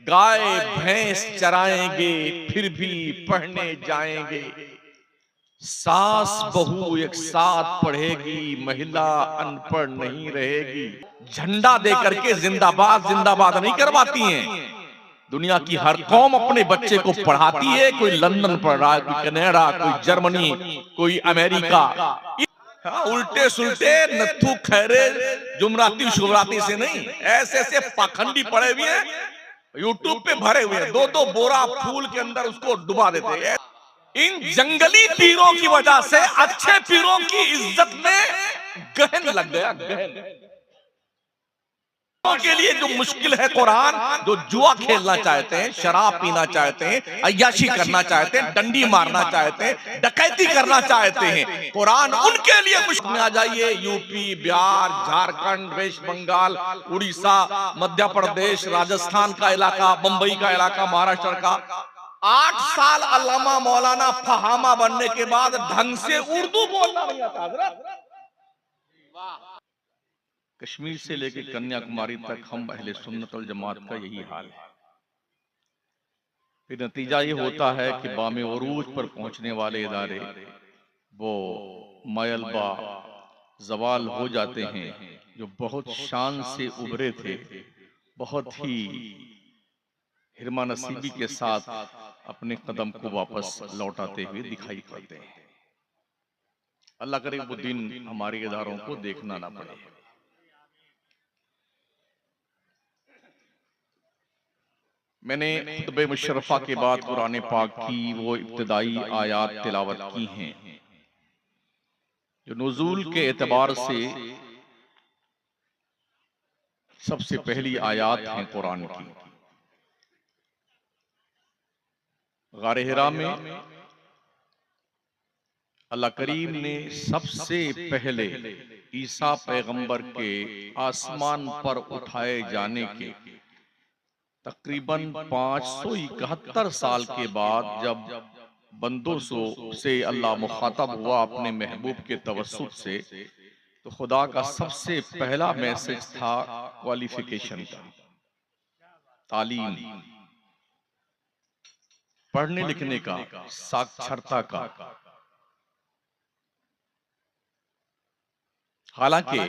गाय भैंस चराएंगे फिर भी पढ़ने जाएंगे, सास बहू एक साथ पढ़ेगी, महिला अनपढ़ नहीं रहेगी। झंडा दे करके जिंदाबाद जिंदाबाद नहीं करवाती हैं। दुनिया की हर कौम अपने बच्चे को पढ़ाती है, कोई लंदन पढ़ रहा है, कोई कनाडा, कोई जर्मनी, कोई अमेरिका। हाँ, उल्टे सुलटे नत्थु खैरे जुमराती शुभराती से नहीं, ऐसे ऐसे पाखंडी पड़े हुए हैं, यूट्यूब पे भरे हुए हैं, दो दो बोरा फूल के अंदर उसको डुबा देते हैं। इन जंगली पीरों की वजह से अच्छे पीरों की इज्जत में गहन लग गया, गहन के लिए जो मुश्किल है कुरान, जो जुआ खेलना चाहते हैं, शराब पीना चाहते हैं, अय्याशी करना चाहते हैं, डंडी मारना चाहते हैं, डकैती करना चाहते हैं, कुरान उनके लिए मुश्किल में आ जाइए। यूपी, बिहार, झारखंड, वेस्ट बंगाल, उड़ीसा, मध्य प्रदेश, राजस्थान का इलाका, मुंबई का इलाका, महाराष्ट्र का 8 साल अल्लामा मौलाना फहामा बनने के बाद ढंग से उर्दू बोलना नहीं आता हजरत। कश्मीर से लेकर कन्याकुमारी तक हम अहले सुन्नत वल जमात का यही हाल है। फिर नतीजा ये होता है कि बामे उरूज पर पहुंचने वाले इदारे वो मयलबा जवाल हो जाते हैं, जो बहुत शान से उभरे थे, बहुत ही हिरमा नसीबी के साथ अपने कदम को वापस लौटाते हुए दिखाई पड़ते हैं। अल्लाह करे वो दिन हमारे इदारों को देखना ना पड़े। मैंने खुतबे मुशर्रफा के बाद कुरान पाक की वो इब्तिदाई आयात तिलावत की हैं जो नुज़ूल के एतबार से सबसे पहली आयात हैं कुरान की। गारे हिरा में अल्लाह करीम ने सबसे पहले ईसा पैगंबर के आसमान पर उठाए जाने के तकरीबन 571 साल के बाद जब बंदों से अल्लाह मुखातब हुआ अपने महबूब के तवस्सुत से, तो खुदा का सबसे पहला मैसेज था क्वालिफिकेशन का, तालीम, पढ़ने लिखने का, साक्षरता का। हालांकि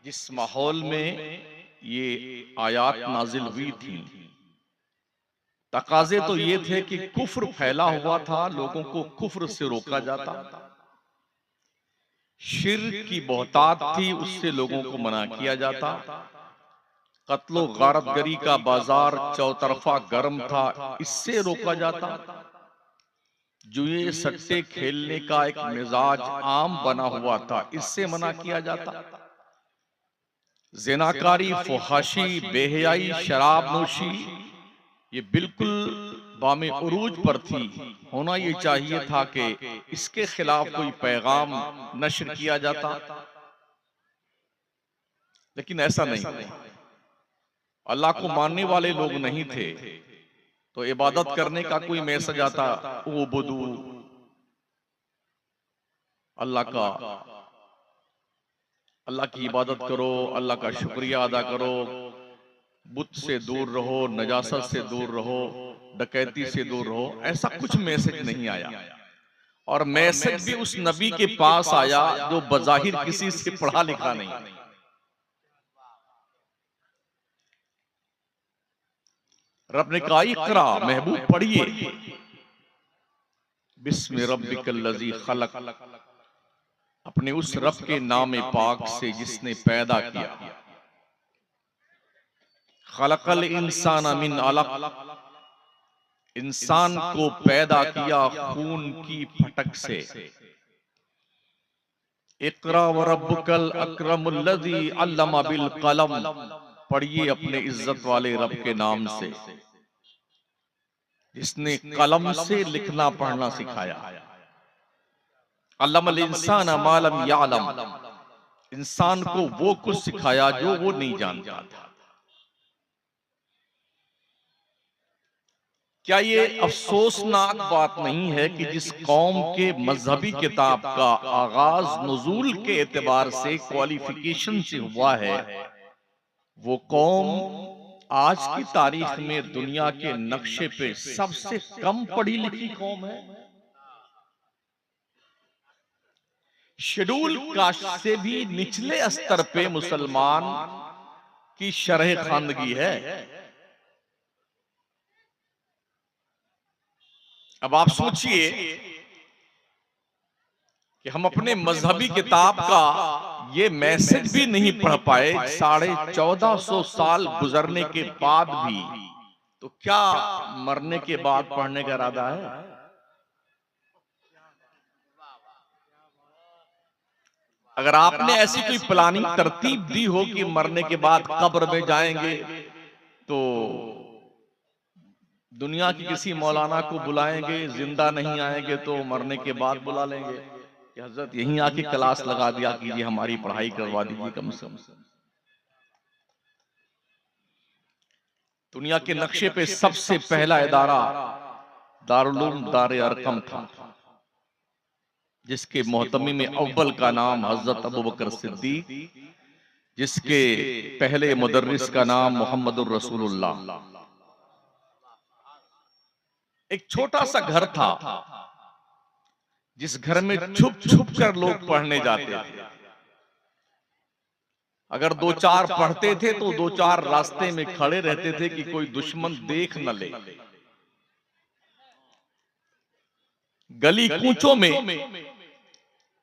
जिस माहौल में ये आयात नाजिल हुई थी, तकाजे तो ये थे कि कुफ्र फैला हुआ था, लोगों को कुफ्र से रोका जाता, शिर्क की बहुतात थी, उससे लोगों को मना किया जाता, कत्लो गारतगरी का बाजार चौतरफा गर्म था, इससे रोका जाता, जुए सट्टे खेलने का एक मिजाज आम बना हुआ था, इससे मना किया जाता, ज़िनाकारी, फुहाशी, बेहयाई, शराब नोशी ये बिल्कुल बामे उरूज पर थी। होना ये चाहिए था कि इसके खिलाफ कोई पैगाम नश्र किया जाता, लेकिन ऐसा नहीं हुआ। अल्लाह को मानने वाले लोग नहीं थे तो इबादत करने का कोई मैसेज आता, ओ बुदू, अल्लाह का, अल्लाह की इबादत करो, अल्लाह का शुक्रिया अदा करो, बुत से दूर रहो, नजासत से दूर रहो, डकैती से दूर रहो। ऐसा कुछ मैसेज नहीं आया, और मैसेज भी उस नबी के पास आया जो बजाहिर किसी से पढ़ा लिखा नहीं। रब ने कहा इकरा, महबूब पढ़िए, बिस्मि रब्बिकल्लज़ी खलक, अपने उस रब के नाम पाक से जिसने पैदा किया। खलकल इंसान मिन अलक, इंसान को पैदा किया खून की फटक से। इकरा व रब्बुकल अकरमुल्लज़ी अल्लमा बिल कलम, पढ़िए अपने इज्जत वाले रब के नाम से जिसने कलम से लिखना पढ़ना सिखाया। अल्लमल इंसान मा लम यअलम, इंसान को वो कुछ सिखाया जो वो नहीं जानता था। क्या ये अफसोसनाक बात नहीं है कि जिस कौम के मजहबी किताब का आगाज नुज़ूल के एतबार से क्वालिफिकेशन से हुआ है, वो कौम आज की तारीख में दुनिया के नक्शे पे सबसे कम पढ़ी लिखी कौम है। शेड्यूल कास्ट से भी निचले स्तर पे मुसलमान की शरह खानगी है। अब आप सोचिए कि हम अपने मजहबी किताब का ये मैसेज भी नहीं पढ़ पाए 1450 साल गुजरने के बाद भी, तो क्या मरने के बाद पढ़ने का इरादा है? अगर आपने ऐसी कोई प्लानिंग तरतीब दी हो कि मरने के बाद कब्र में जाएंगे, तो दुनिया की किसी मौलाना को बुलाएंगे, जिंदा नहीं आएंगे तो मरने के बाद बुला लेंगे कि हजरत यहीं आके क्लास लगा दिया कीजिए, हमारी पढ़ाई करवा दीजिए कम से कम। दुनिया के नक्शे पे सबसे पहला इदारा दारुल उलूम दार अरकम था, जिसके मोहतमी में अव्वल का नाम हजरत अबू बकर सिद्दीक, जिसके पहले मुदर्रिस का नाम मोहम्मदुर रसूलुल्लाह। एक छोटा सा घर था जिस घर में छुप छुप कर लोग पढ़ने जाते थे। अगर दो चार पढ़ते थे तो दो चार रास्ते में खड़े रहते थे कि कोई दुश्मन देख न ले। गली कूचों में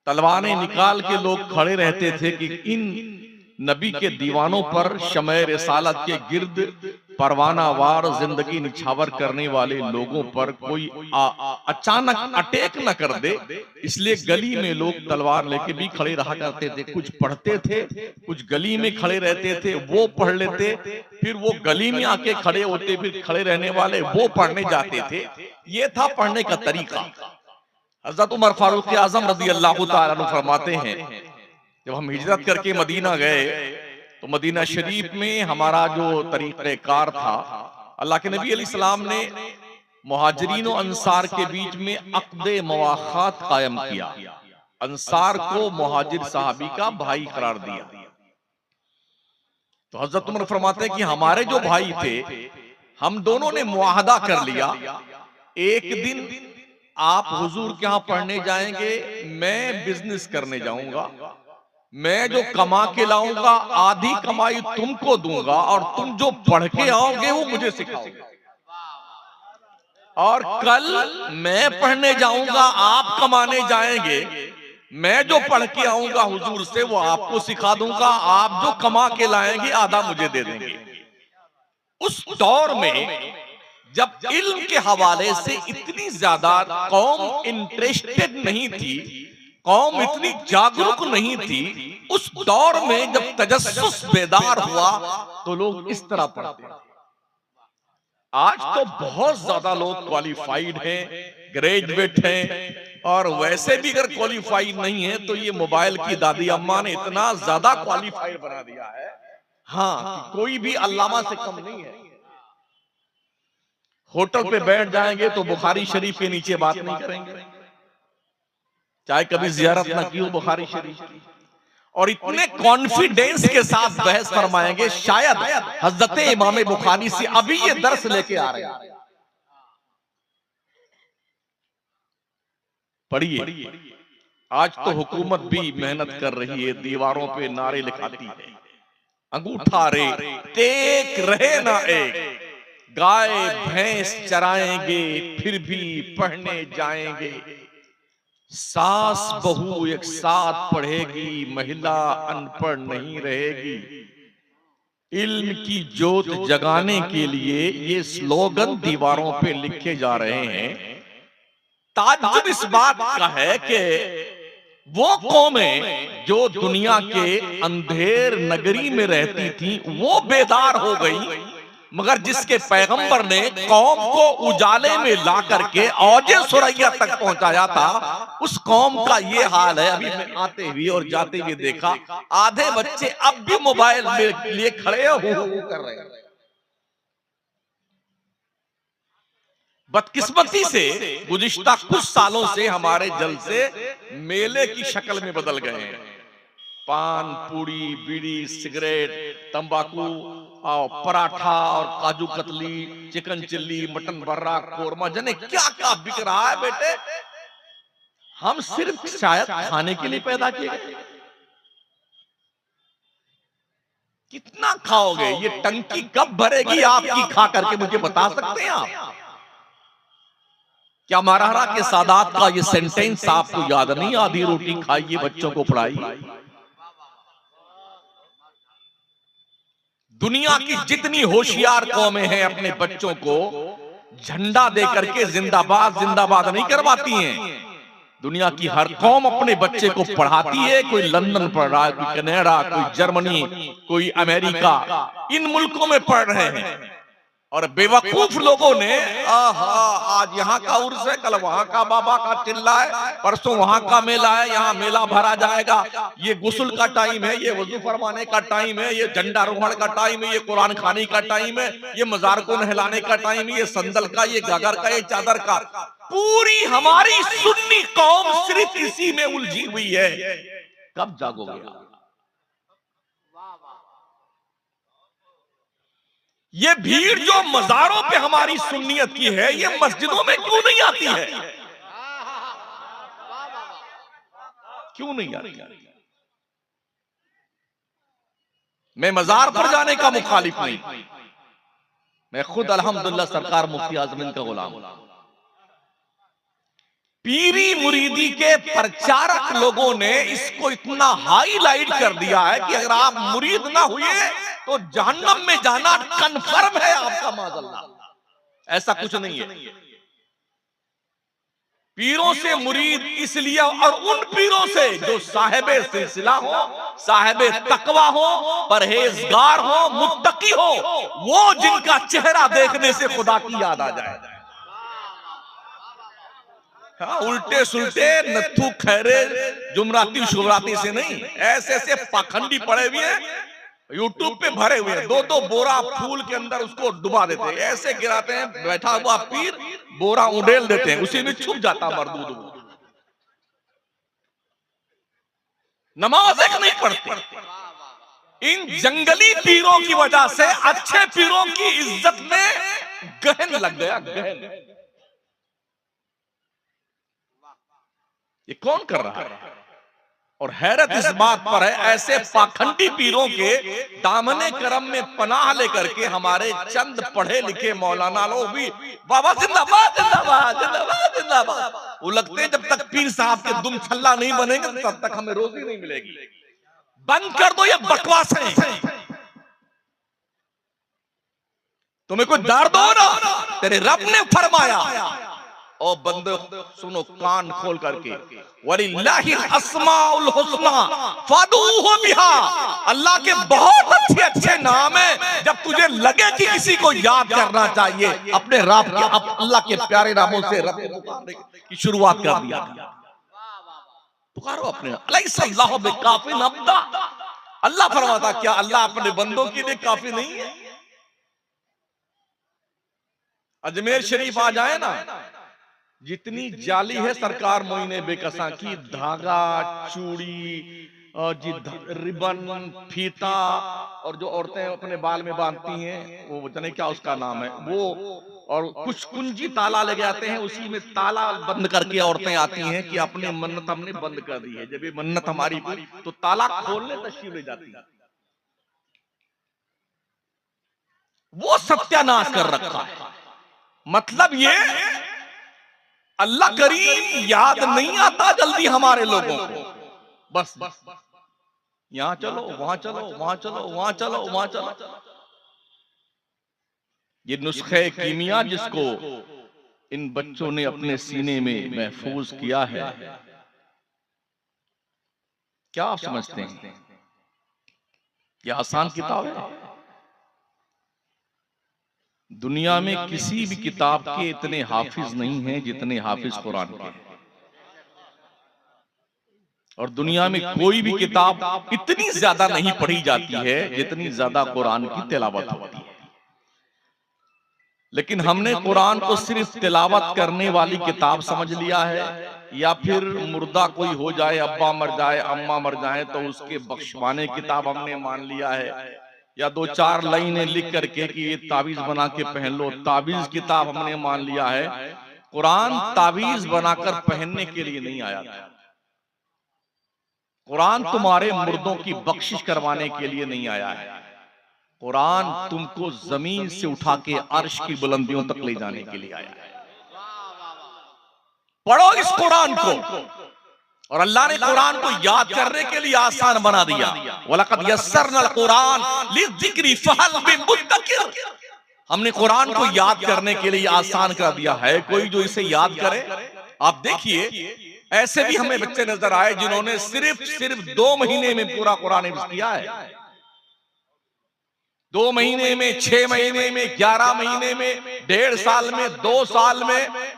तलवारें निकाल के लोग खड़े रहते थे कि इन नबी के दीवानों पर शमए रिसालत के गिर्द परवानावार जिंदगी निछावर करने वाले लोगों पर कोई अचानक अटैक न कर दे, इसलिए गली में लोग तलवार लेके भी खड़े रहा करते थे। कुछ पढ़ते थे, कुछ गली में खड़े रहते थे, वो पढ़ लेते, फिर वो गली में आके खड़े होते, फिर खड़े रहने वाले वो पढ़ने जाते थे। ये था पढ़ने का तरीका। हज़रत उमर फारूक आज़म रज़ी अल्लाह तआला अन्हु फरमाते हैं, जब हम हिजरत करके मदीना गए तो मदीना शरीफ में हमारा जो तरीक़ेकार था, अल्लाह के नबी अलैहिस्सलाम ने मुहाजिरीन और अंसार के बीच में अक़्द मवाख़ात कायम किया। अंसार को मुहाजिर सहाबी का भाई करार दिया। तो हज़रत उमर फरमाते हैं कि हमारे जो भाई थे, हम दोनों ने मुआहदा कर लिया, एक दिन आप हुजूर के यहां पढ़ने जाएंगे, मैं बिजनेस करने जाऊंगा, मैं जो कमा के लाऊंगा आधी कमाई तुमको दूंगा और तुम जो पढ़ के आओगे वो मुझे सिखाओगे, और कल मैं पढ़ने जाऊंगा, आप कमाने जाएंगे, मैं जो पढ़ के आऊंगा हुजूर से वो आपको सिखा दूंगा, आप जो कमा के लाएंगे आधा मुझे दे देंगे। उस दौर में जब इल्म के हवाले से इतनी ज्यादा कौम इंटरेस्टेड नहीं थी, कौम इतनी जागरूक नहीं थी, उस दौर में जब तजस्सुस बेदार हुआ तो लोग इस तरह पढ़ते हैं। आज तो बहुत ज्यादा लोग क्वालिफाइड हैं, ग्रेजुएट हैं, और वैसे भी अगर क्वालिफाइड नहीं है तो ये मोबाइल की दादी अम्मा ने इतना ज्यादा क्वालिफाइड बना दिया है, हाँ, कि कोई भी अल्लामा से कम नहीं है। होटल पे बैठ जाएंगे तो बुखारी शरीफ के नीचे बात नहीं करेंगे, चाहे कभी जियारत ना की हो बुखारी शरीफ की, और इतने कॉन्फिडेंस के साथ बहस फरमाएंगे शायद हजरत इमाम बुखारी से अभी ये दर्स लेके आ रहे हैं। पढ़िए, आज तो हुकूमत भी मेहनत कर रही है, दीवारों पे नारे लिखाती है, अंगूठा रे टेक रहे ना एक, गाय भैंस चराएंगे फिर भी पढ़ने जाएंगे, सास बहू एक साथ पढ़ेगी, महिला अनपढ़ नहीं रहेगी। इल्म की जोत जगाने के लिए ये स्लोगन दीवारों पे लिखे जा रहे हैं। ताज्जुब इस बात का है कि वो कौमें जो दुनिया के अंधेर नगरी में रहती थी वो बेदार हो गई, मगर जिसके पैगंबर ने कौम को उजाले में ला करके औजे सुरैया तक पहुंचाया था, उस कौम का ये हाल है। अभी मैं आते हुए और जाते हुए देखा, आधे बच्चे अब भी मोबाइल में लिए खड़े हो कर रहे हैं। बदकिस्मती से गुज़िश्ता कुछ सालों से हमारे जलसे मेले की शक्ल में बदल गए हैं। पान, पूड़ी, बीड़ी, सिगरेट, तंबाकू और पराठा और kaju katli, chicken chilli, mutton बर्रा, कोरमा, जने क्या क्या बिक रहा है बेटे। हम सिर्फ शायद खाने के लिए पैदा किए गए। कितना खाओगे? ये टंकी कब भरेगी आपकी, खा करके मुझे बता सकते हैं आप? क्या महाराणा के सादात का ये सेंटेंस आपको याद नहीं? आधी रोटी खाइए, बच्चों को पढ़ाइए। दुनिया की जितनी होशियार कौमें हैं अपने बच्चों को झंडा दे करके जिंदाबाद जिंदाबाद नहीं करवाती हैं। दुनिया की हर कौम अपने बच्चे को पढ़ाती है। कोई लंदन पढ़ रहा है, कोई कनाडा, कोई जर्मनी, कोई अमेरिका, इन मुल्कों में पढ़ रहे हैं। और बेवकूफ लोगों ने आज यहाँ का उर्स है, कल वहां का बाबा का चिल्ला है, परसों वहां का मेला है, यहाँ मेला भरा जाएगा, ये गुस्ल का टाइम है, ये वजू फरमाने का टाइम है, ये झंडारोहण का टाइम है, ये कुरान खानी का टाइम है, ये मजार को नहलाने का टाइम है, ये संदल का, ये गागर का, ये चादर का। पूरी हमारी सुन्नी कौम सिर्फ इसी में उलझी हुई है। कब जागोगे आप? ये भीड़ जो मजारों पे हमारी सुन्नियत की है, ये मस्जिदों में क्यों नहीं आती है? क्यों नहीं आती? मैं मजार पर जाने का मुखालिफ नहीं, मैं खुद अल्हम्दुलिल्लाह सरकार मुफ्ती आजम इनका गुलाम हूं। पीरी मुरीदी के प्रचारक लोगों ने इसको इतना हाईलाइट कर दिया है कि अगर आप मुरीद ना हुए तो जहन्नम में जाना कन्फर्म है आपका, माज़अल्लाह। ऐसा कुछ नहीं है। पीरों से मुरीद इसलिए, और उन पीरों से जो साहिबे सिलसिला हो, साहिबे तकवा हो, परहेजगार हो, मुत्तकी हो, वो जिनका चेहरा देखने से खुदा की याद आ जाए। हाँ, उल्टे सुल्टे नत्थु खैरे जुमराती शुभराती से नहीं, ऐसे ऐसे पाखंडी पड़े हुए हैं, यूट्यूब पे भरे हुए हैं, दो दो बोरा फूल के अंदर उसको डुबा देते हैं, ऐसे गिराते हैं, बैठा हुआ पीर बोरा उड़ेल देते हैं, उसी में छुप जाता मरदूद। नमाज एक नहीं पढ़ते। इन जंगली पीरों की वजह से अच्छे पीरों की इज्जत में गहन लग गया, गहन। ये कौन कर रहा है? और हैरत इस बात पर है, ऐसे पाखंडी पीरों के दामने करम में पनाह लेकर के हमारे चंद पढ़े लिखे मौलाना लोग भी बाबा जिंदाबाद जिंदाबाद जिंदाबाद जिंदाबाद, वो लगते हैं जब तक पीर साहब के दुम छल्ला नहीं बनेंगे तब तक हमें रोजी नहीं मिलेगी। बंद कर दो ये बकवासें। तुम्हें कोई डर दो ना, तेरे रब ने फरमाया, ओ बंदे सुनो कान खोल करके, वलिल्लाहिल अस्माउल हुस्ना फदूहु बिहा, अल्लाह के बहुत अच्छे अच्छे नाम है। जब तुझे लगे कि किसी को याद करना चाहिए, अपने रब के, अल्लाह के प्यारे नामों से रब को पुकारने की शुरुआत कर दिया। पुकारो अपने, अलैहिस्सलाहु बिकाफिन अब्दा। अल्लाह फरमाता, क्या अल्लाह अपने बंदों के लिए काफी नहीं है? अजमेर शरीफ आ जाए ना, जितनी जाली है सरकार मोइने बेकसा की, धागा, चूड़ी, रिबन, फीता, और जो औरतें अपने बाल में बांधती हैं वो जाने क्या उसका नाम है वो, और कुछ कुंजी ताला लगे आते हैं, उसी में ताला बंद करके औरतें आती हैं कि अपनी मन्नत हमने बंद कर दी है। जब ये मन्नत हमारी पूरी, तो ताला खोलने तशरीफ ले जाती है। वो सत्यानाश कर रखा है। मतलब ये अल्लाह करीम याद नहीं आता जल्दी हमारे लोगों को। बस यहां चलो, वहां चलो, वहां चलो, वहां चलो, वहां चलो। ये नुस्खे कीमिया जिसको इन बच्चों ने अपने सीने में महफूज किया है, क्या आप समझते हैं ये आसान किताब है? दुनिया में किसी भी किताब के इतने हाफिज नहीं हैं जितने हाफिज कुरान के हैं, और दुनिया में कोई भी किताब इतनी ज्यादा नहीं पढ़ी जाती है जितनी ज्यादा कुरान की तिलावत होती है। लेकिन हमने कुरान को सिर्फ तिलावत करने वाली किताब समझ लिया है, या फिर मुर्दा कोई हो जाए, अब्बा मर जाए, अम्मा मर जाए, तो उसके बख्शवाने किताब हमने मान लिया है, या दो चार लाइनें लिख करके कि ये ताबीज बना के पहन लो। ताबीज किताब हमने मान लिया है, कुरान ताबीज बनाकर पहनने के लिए नहीं आया था। कुरान तुम्हारे मुर्दों की बख्शिश करवाने के लिए नहीं आया है। कुरान तुमको जमीन से उठा के अर्श की बुलंदियों तक ले जाने के लिए आया है। पढ़ो इस कुरान को। और अल्लाह ने कुरान को याद करने के लिए आसान बना दिया। वलक़द यस्सरनल कुरान लिज़िक्रि फहल मिन मुद्दकिर। हमने कुरान को याद करने के लिए आसान कर दिया है, कोई जो इसे याद करे। आप देखिए, ऐसे भी हमें बच्चे नजर आए जिन्होंने सिर्फ 2 महीने में पूरा कुरान हिफ्ज़ किया है। 2 महीने में, 6 महीने में, 11 महीने में, 1.5 साल में, 2 साल में।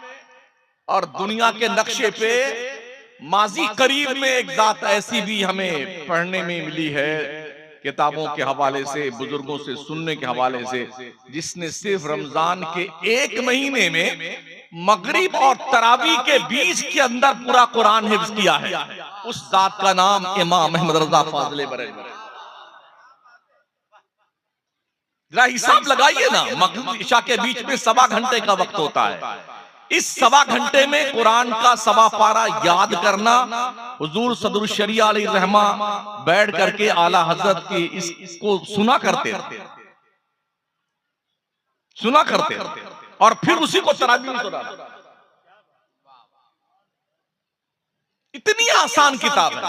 और दुनिया के नक्शे पे माजी करीब में एक जात ऐसी भी हमें पढ़ने में मिली है, किताबों के हवाले से, बुजुर्गों से सुनने के हवाले से, जिसने सिर्फ रमजान के 1 महीने में मगरिब और तरावी के बीच के अंदर पूरा कुरान हिफ्ज़ किया है। उस जात का नाम इमाम अहमद रज़ा फाज़िले बरेलवी। जरा हिसाब लगाइए ना, मगरिब इशा के बीच में 1.25 घंटे का वक्त होता है। इस 1.25 घंटे में कुरान का 1.25 पारा याद करना, हुजूर सदरुल शरिया अलैहि रहमा बैठ करके आला हजरत की इसको सुना करते और फिर उसी को तरावी में सुनाना। इतनी आसान किताब है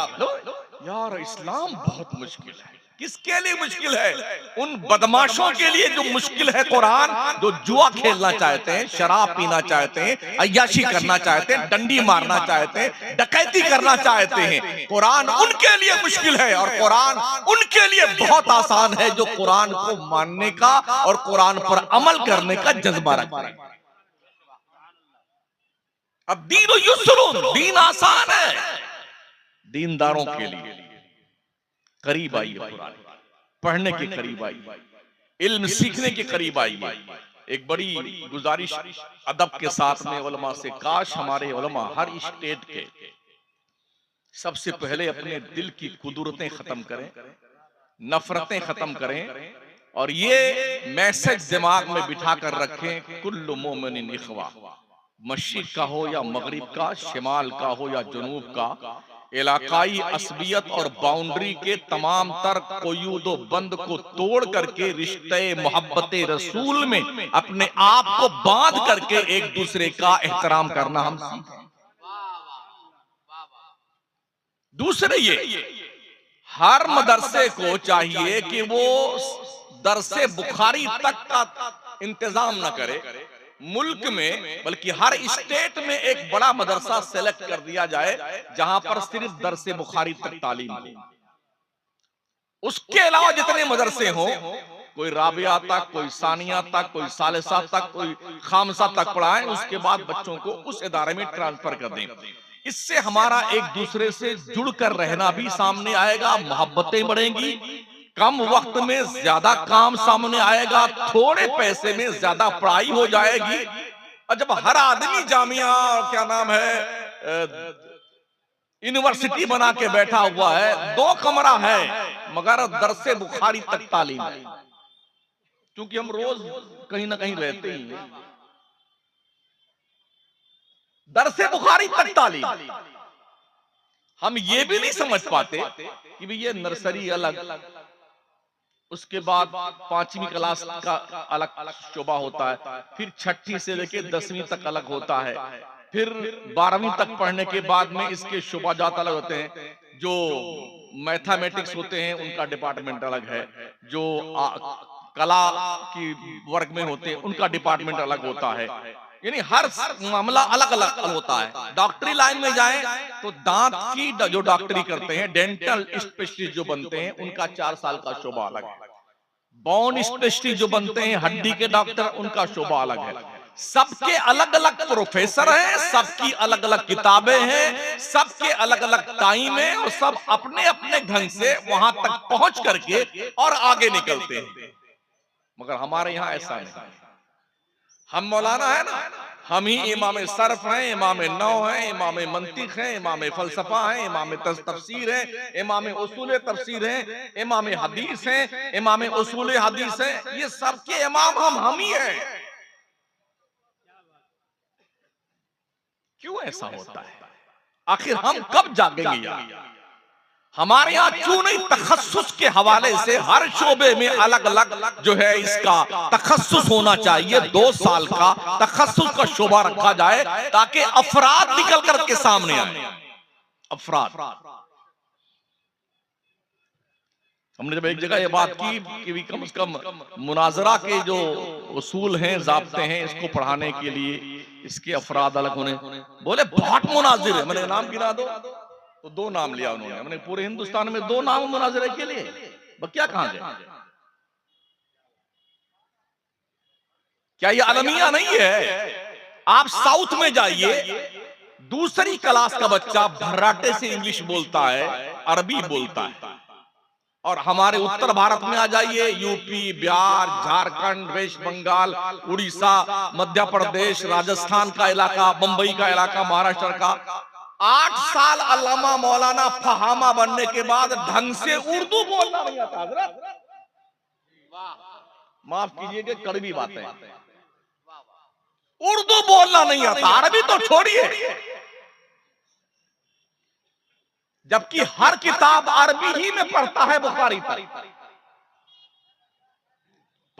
यार। इस्लाम बहुत मुश्किल है। किसके लिए मुश्किल है? उन बदमाशों के लिए जो मुश्किल है कुरान, जो जुआ खेलना चाहते हैं, शराब पीना चाहते हैं, अय्याशी करना चाहते हैं, डंडी मारना चाहते हैं, डकैती करना चाहते हैं। कुरान उनके लिए मुश्किल है और कुरान उनके लिए बहुत आसान है जो कुरान को मानने का और कुरान पर अमल करने का जज्बा रखते हैं। अब दीन युस्रुन, दीन आसान है। दीनदारों के लिए करीब आई है कुरान, पढ़ने के करीब आई, इल्म सीखने के करीब आई है। एक बड़ी गुजारिश अदब के साथ में उलमा से, काश हमारे उलमा हर स्टेट के सबसे पहले अपने दिल की कुदरतें खत्म करें, नफरतें खत्म करें और ये मैसेज दिमाग में बिठा कर रखें, कुल्लु मोमिनिन इख्वा। मशरिक का हो या मगरिब का, शिमाल का हो या जुनूब का, इलाकाई असबियत और बाउंड्री के तमाम तर कोयूदो बंद को तोड़ करके रिश्ते मोहब्बते रसूल में अपने आप को बांध करके एक दूसरे का एहतराम करना हम सीखें। दूसरे ये, हर मदरसे को चाहिए कि वो दरसे बुखारी तक का इंतजाम न करे मुल्क में, बल्कि हर स्टेट में एक बड़ा मदरसा सेलेक्ट कर दिया जाए जहां पर सिर्फ दरसे बुखारी तक तालीम हो। उसके अलावा जितने मदरसे हों, कोई राबिया तक, कोई सानिया तक, कोई सालिसा तक, कोई खामसा तक पढ़ाएं, उसके बाद बच्चों को उस इदारे में ट्रांसफर कर दें। इससे हमारा एक दूसरे से जुड़कर रहना भी सामने आएगा, मोहब्बतें बढ़ेंगी, कम वक्त में ज्यादा काम सामने आएगा, थोड़े पैसे में ज्यादा पढ़ाई हो जाएगी। और जब हर आदमी जामिया, क्या नाम है, यूनिवर्सिटी बना के बैठा हुआ है, 2 कमरा है मगर दरसे बुखारी तक तालीम है, क्योंकि हम रोज कहीं ना कहीं रहते ही हैं। दरसे बुखारी तक तालीम। हम ये भी नहीं समझ पाते कि भाई ये नर्सरी अलग, उसके बाद 5वीं क्लास का अलग शोबा होता है, फिर 6ठी से लेके 10वीं तक अलग होता है, फिर 12वीं तक पढ़ने के बाद में इसके शोबाजात अलग होते हैं। जो मैथमेटिक्स होते हैं उनका डिपार्टमेंट अलग है, जो कला की वर्ग में होते हैं उनका डिपार्टमेंट अलग होता है। यानी हर मामला अलग अलग होता है। डॉक्टरी लाइन में जाएं तो दांत की जो डॉक्टरी करते हैं, डेंटल स्पेशलिस्ट जो बनते हैं, उनका 4 साल का शोबा अलग है। बोन स्पेशलिस्ट जो बनते हैं, हड्डी के डॉक्टर, उनका शोबा अलग है। सबके अलग अलग प्रोफेसर हैं, सबकी अलग अलग किताबें हैं, सबके अलग अलग टाइम है और सब अपने अपने ढंग से वहां तक पहुंच करके और आगे निकलते हैं। मगर हमारे यहां ऐसा नहीं। हम मौलाना है ना, हम ही इमाम सरफ हैं, इमाम नौ हैं, इमाम मंतिक हैं, इमाम फलसफा हैं, इमाम तफसीर हैं, इमाम उसूल तफसीर हैं, इमाम हदीस हैं, इमाम उसूल हदीस हैं। ये सबके इमाम हम ही हैं। क्यों ऐसा होता है? आखिर हम कब जागेंगे यार? हमारे यहाँ क्यों नहीं तखस्सुस के हवाले से हर शोबे में अलग अलग जो है इसका तखस्सुस होना चाहिए। 2 साल का तखस्सुस का शोबा रखा जाए ताकि अफराद निकल करके सामने आए। अफराद, हमने जब एक जगह ये बात की कि कम से कम मुनाजरा के जो उसूल हैं, ज़ाब्ते हैं, इसको पढ़ाने के लिए इसके अफराद अलग होने। बोले बहुत मुनाजिर है। मैंने नाम गिना दो, तो 2 नाम लिया उन्होंने। मैंने पूरे हिंदुस्तान में 2 नाम मुनाजरे के लिए, क्या कहां गए? क्या ये अलमिया नहीं है? आप साउथ में जाइए, दूसरी क्लास का बच्चा भर्राटे से इंग्लिश बोलता है, अरबी बोलता है। और हमारे उत्तर भारत में आ जाइए, यूपी, बिहार, झारखंड, वेस्ट बंगाल, उड़ीसा, मध्य प्रदेश, राजस्थान का इलाका, मुंबई का इलाका, महाराष्ट्र का, 8 साल अल्लामा मौलाना फहामा बनने के बाद ढंग से उर्दू बोलना नहीं आता। हजरत माफ कीजिएगा, कड़वी बात है, उर्दू बोलना नहीं आता, अरबी तो छोड़िए। जबकि हर किताब अरबी ही में पढ़ता है, बुखारी तक।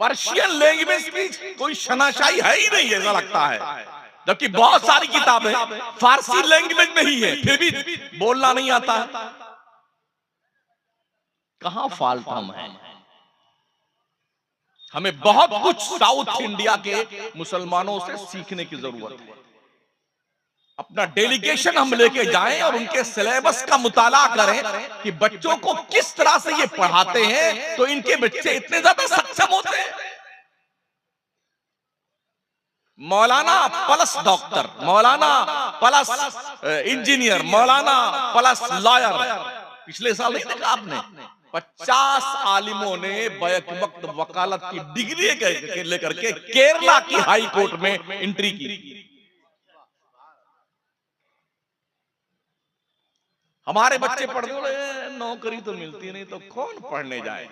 पर्शियन लैंग्वेज की कोई शनाशाई है ही नहीं, ऐसा लगता है। जबकि बहुत सारी किताबें फारसी लैंग्वेज में ही है, फिर भी बोलना नहीं आता है। कहां फॉल्ट हम हैं? हमें बहुत कुछ साउथ इंडिया के मुसलमानों से सीखने की जरूरत है। अपना डेलीगेशन हम लेके जाएं और उनके सिलेबस का मुताला करें कि बच्चों को किस तरह से ये पढ़ाते हैं तो इनके बच्चे इतने ज्यादा सक्षम होते हैं। मौलाना प्लस डॉक्टर, मौलाना प्लस इंजीनियर, मौलाना प्लस लॉयर। पिछले साल नहीं देखा आपने? 50 आलिमों ने बैक वक्त वकालत की डिग्री लेकर के केरला की हाई कोर्ट में एंट्री की। हमारे बच्चे पढ़ते रहे, नौकरी तो मिलती नहीं, तो कौन पढ़ने जाए?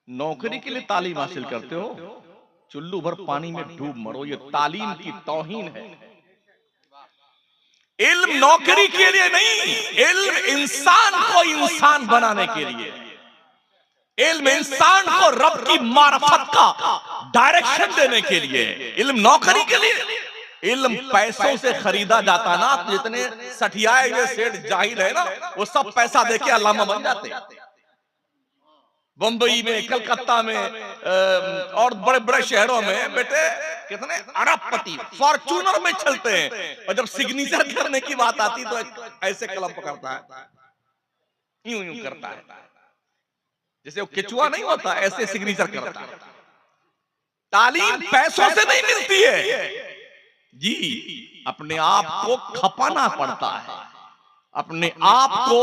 नौकरी के लिए तालीम हासिल करते हो, चुल्लू भर पानी में डूब मरो। ये तालीम की तौहीन है। इल्म नौकरी के लिए नहीं, इल्म इंसान को इंसान बनाने के लिए, इल्म इंसान को रब की मार्फत का डायरेक्शन देने के लिए। इल्म नौकरी के लिए, इल्म पैसों से खरीदा जाता ना। जितने सठियाए हुए सेठ जाहिल है ना, वो सब पैसा देके अल्लामा बन जाते हैं। बंबई में, कलकत्ता में और बड़े बड़े शहरों में बेटे कितने अरबपति फॉर्च्यूनर में चलते हैं, और जब सिग्नेचर करने की बात आती तो ऐसे कलम पकड़ता है, यूं यूं करता है, जैसे वो केचुआ नहीं होता, ऐसे सिग्नेचर करता है। तालीम पैसों से नहीं मिलती है जी, अपने आप को खपाना पड़ता है, अपने आप को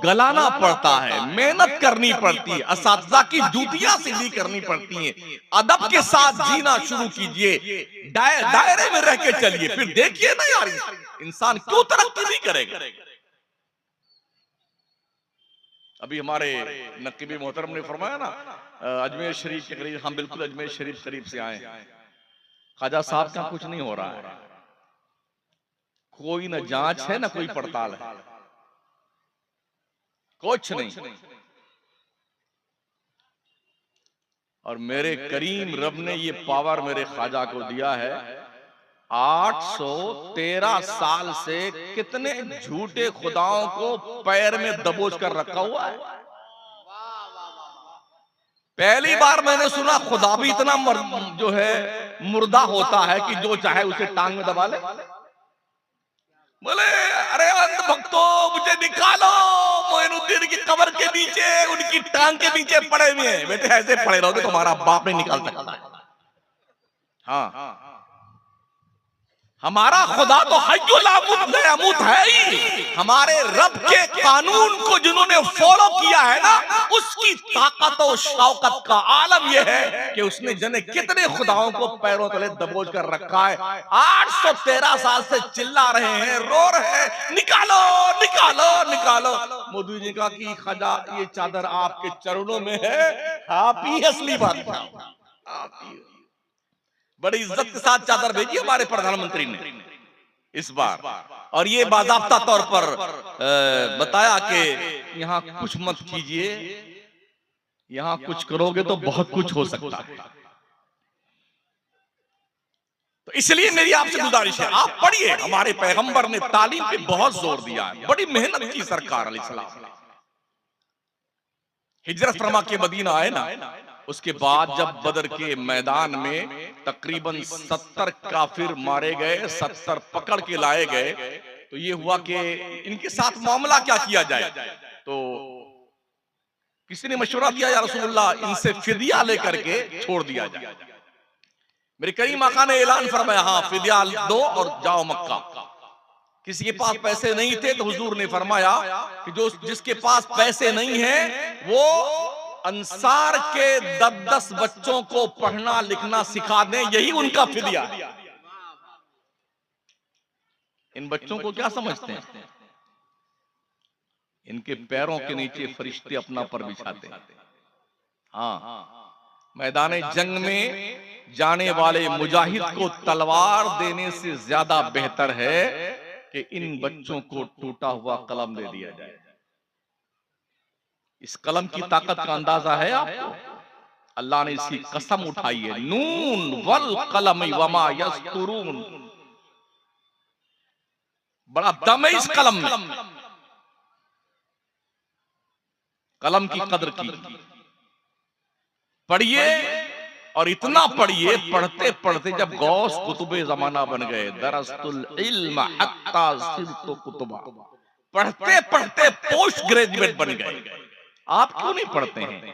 गलाना पड़ता है, मेहनत करनी पड़ती है, असातिज़ा की जूतियां सीधी करनी पड़ती हैं। अदब के साथ जीना शुरू कीजिए, दायरे में रह के चलिए, फिर देखिए ना यार इंसान क्यों तरक्की नहीं करेगा। अभी हमारे नकीबी मोहतरम ने फरमाया ना, अजमेर शरीफ के करीब, हम बिल्कुल अजमेर शरीफ करीब से आए, ख्वाजा साहब का कुछ नहीं हो रहा है, कोई न जांच है, न कोई पड़ताल है, कुछ नहीं। और मेरे करीम रब ने ये पावर मेरे ख्वाजा को दिया है। 813 साल से कितने झूठे खुदाओं को पैर में दबोच कर रखा हुआ है। पहली बार मैंने सुना खुदा भी इतना जो है मुर्दा होता है कि जो चाहे उसे टांग में दबा ले। बोले अरे अंध भक्तों, मुझे निकालो, मोइनुद्दीन की कब्र के नीचे उनकी टांग के नीचे पड़े हुए हैं। बेटे ऐसे पड़े रहोगे तुम्हारा बाप नहीं निकाल सकता है। हाँ, हमारा खुदा तो हय्युल लामुत है ही। हमारे रब के कानून को जिन्होंने फॉलो किया है ना, उसकी ताकत और शौकत का आलम यह है कि उसने जने कितने खुदाओं को पैरों तले दबोच कर रखा है। 813 साल से चिल्ला रहे हैं, रो रहे हैं, निकालो निकालो निकालो। मोदी जी का कि खजा ये चादर आपके चरणों में है, आप ही असली बादशाह, आप ही। बड़ी इज्जत के साथ चादर भेजी हमारे प्रधानमंत्री ने इस बार, और ये बाज़ाब्ता तौर पर बताया कि यहाँ कुछ मत कीजिए, यहाँ कुछ करोगे तो बहुत कुछ हो सकता है। तो इसलिए मेरी आपसे गुजारिश है, आप पढ़िए। हमारे पैगंबर ने तालीम पे बहुत जोर दिया है, बड़ी मेहनत की सरकार अलैहिस्सलाम ने। हिजरत फरमा के मदीना आए ना, उसके बाद जब बदर के मैदान में तकरीबन 70 काफिर मारे गए, 70 पकड़ के लाए गए, तो ये हुआ कि इनके साथ मामला क्या किया जाए। तो किसी ने मशवरा दिया, या रसूलुल्लाह इनसे फिदिया लेकर के छोड़ दिया जाए। मेरे करीम आका ने ऐलान फरमाया, हाँ फिदिया दो और जाओ मक्का। किसी के पास पैसे नहीं थे तो हुजूर ने फरमाया कि जो जिसके पास पैसे नहीं है वो अंसार के 10-10 बच्चों को पढ़ना लिखना सिखा दें, यही उनका फिदिया। इन बच्चों को क्या समझते हैं? इनके पैरों के नीचे फरिश्ते अपना पर बिछाते हैं। हाँ, मैदान जंग में जाने वाले मुजाहिद को तलवार देने से ज्यादा बेहतर है कि इन बच्चों को टूटा हुआ कलम दे दिया जाए। इस कलम की ताकत का अंदाजा है आपको? अल्लाह ने इसकी कसम उठाई है, नून वल कलम वमा यस्तुरून। बड़ा दम है इस कलम में। कलम की कदर की पढ़िए, और इतना पढ़िए, पढ़ते पढ़ते जब गौस कुतुबे जमाना बन गए, दरस्तुल इल्म हत्ता सिरतु कुतुबा, पढ़ते पढ़ते पोस्ट ग्रेजुएट बन गए। आप क्यों नहीं पढ़ते हैं?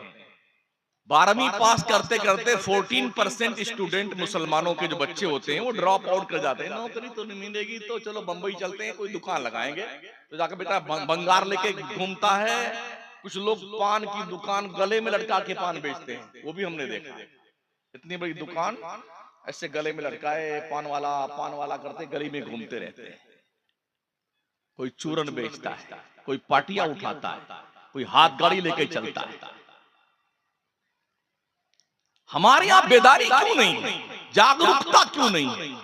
12वीं पास करते करते 14% स्टूडेंट मुसलमानों के जो बच्चे होते हैं वो ड्रॉप आउट कर जाते हैं। नौकरी तो नहीं मिलेगी तो चलो बंबई चलते हैं, कोई दुकान लगाएंगे। तो जाकर बेटा बंगार लेके घूमता है। कुछ लोग पान की दुकान गले में लटका के पान बेचते हैं, वो भी हमने देखा। इतनी बड़ी दुकान ऐसे गले में लटकाए पान वाला करते गली में घूमते रहते हैं। कोई चूरन बेचता है, कोई पाटियां उठाता है, कोई हाथ गाड़ी लेके चलता है। हमारे यहाँ बेदारी क्यों नहीं, जागरूकता क्यों नहीं?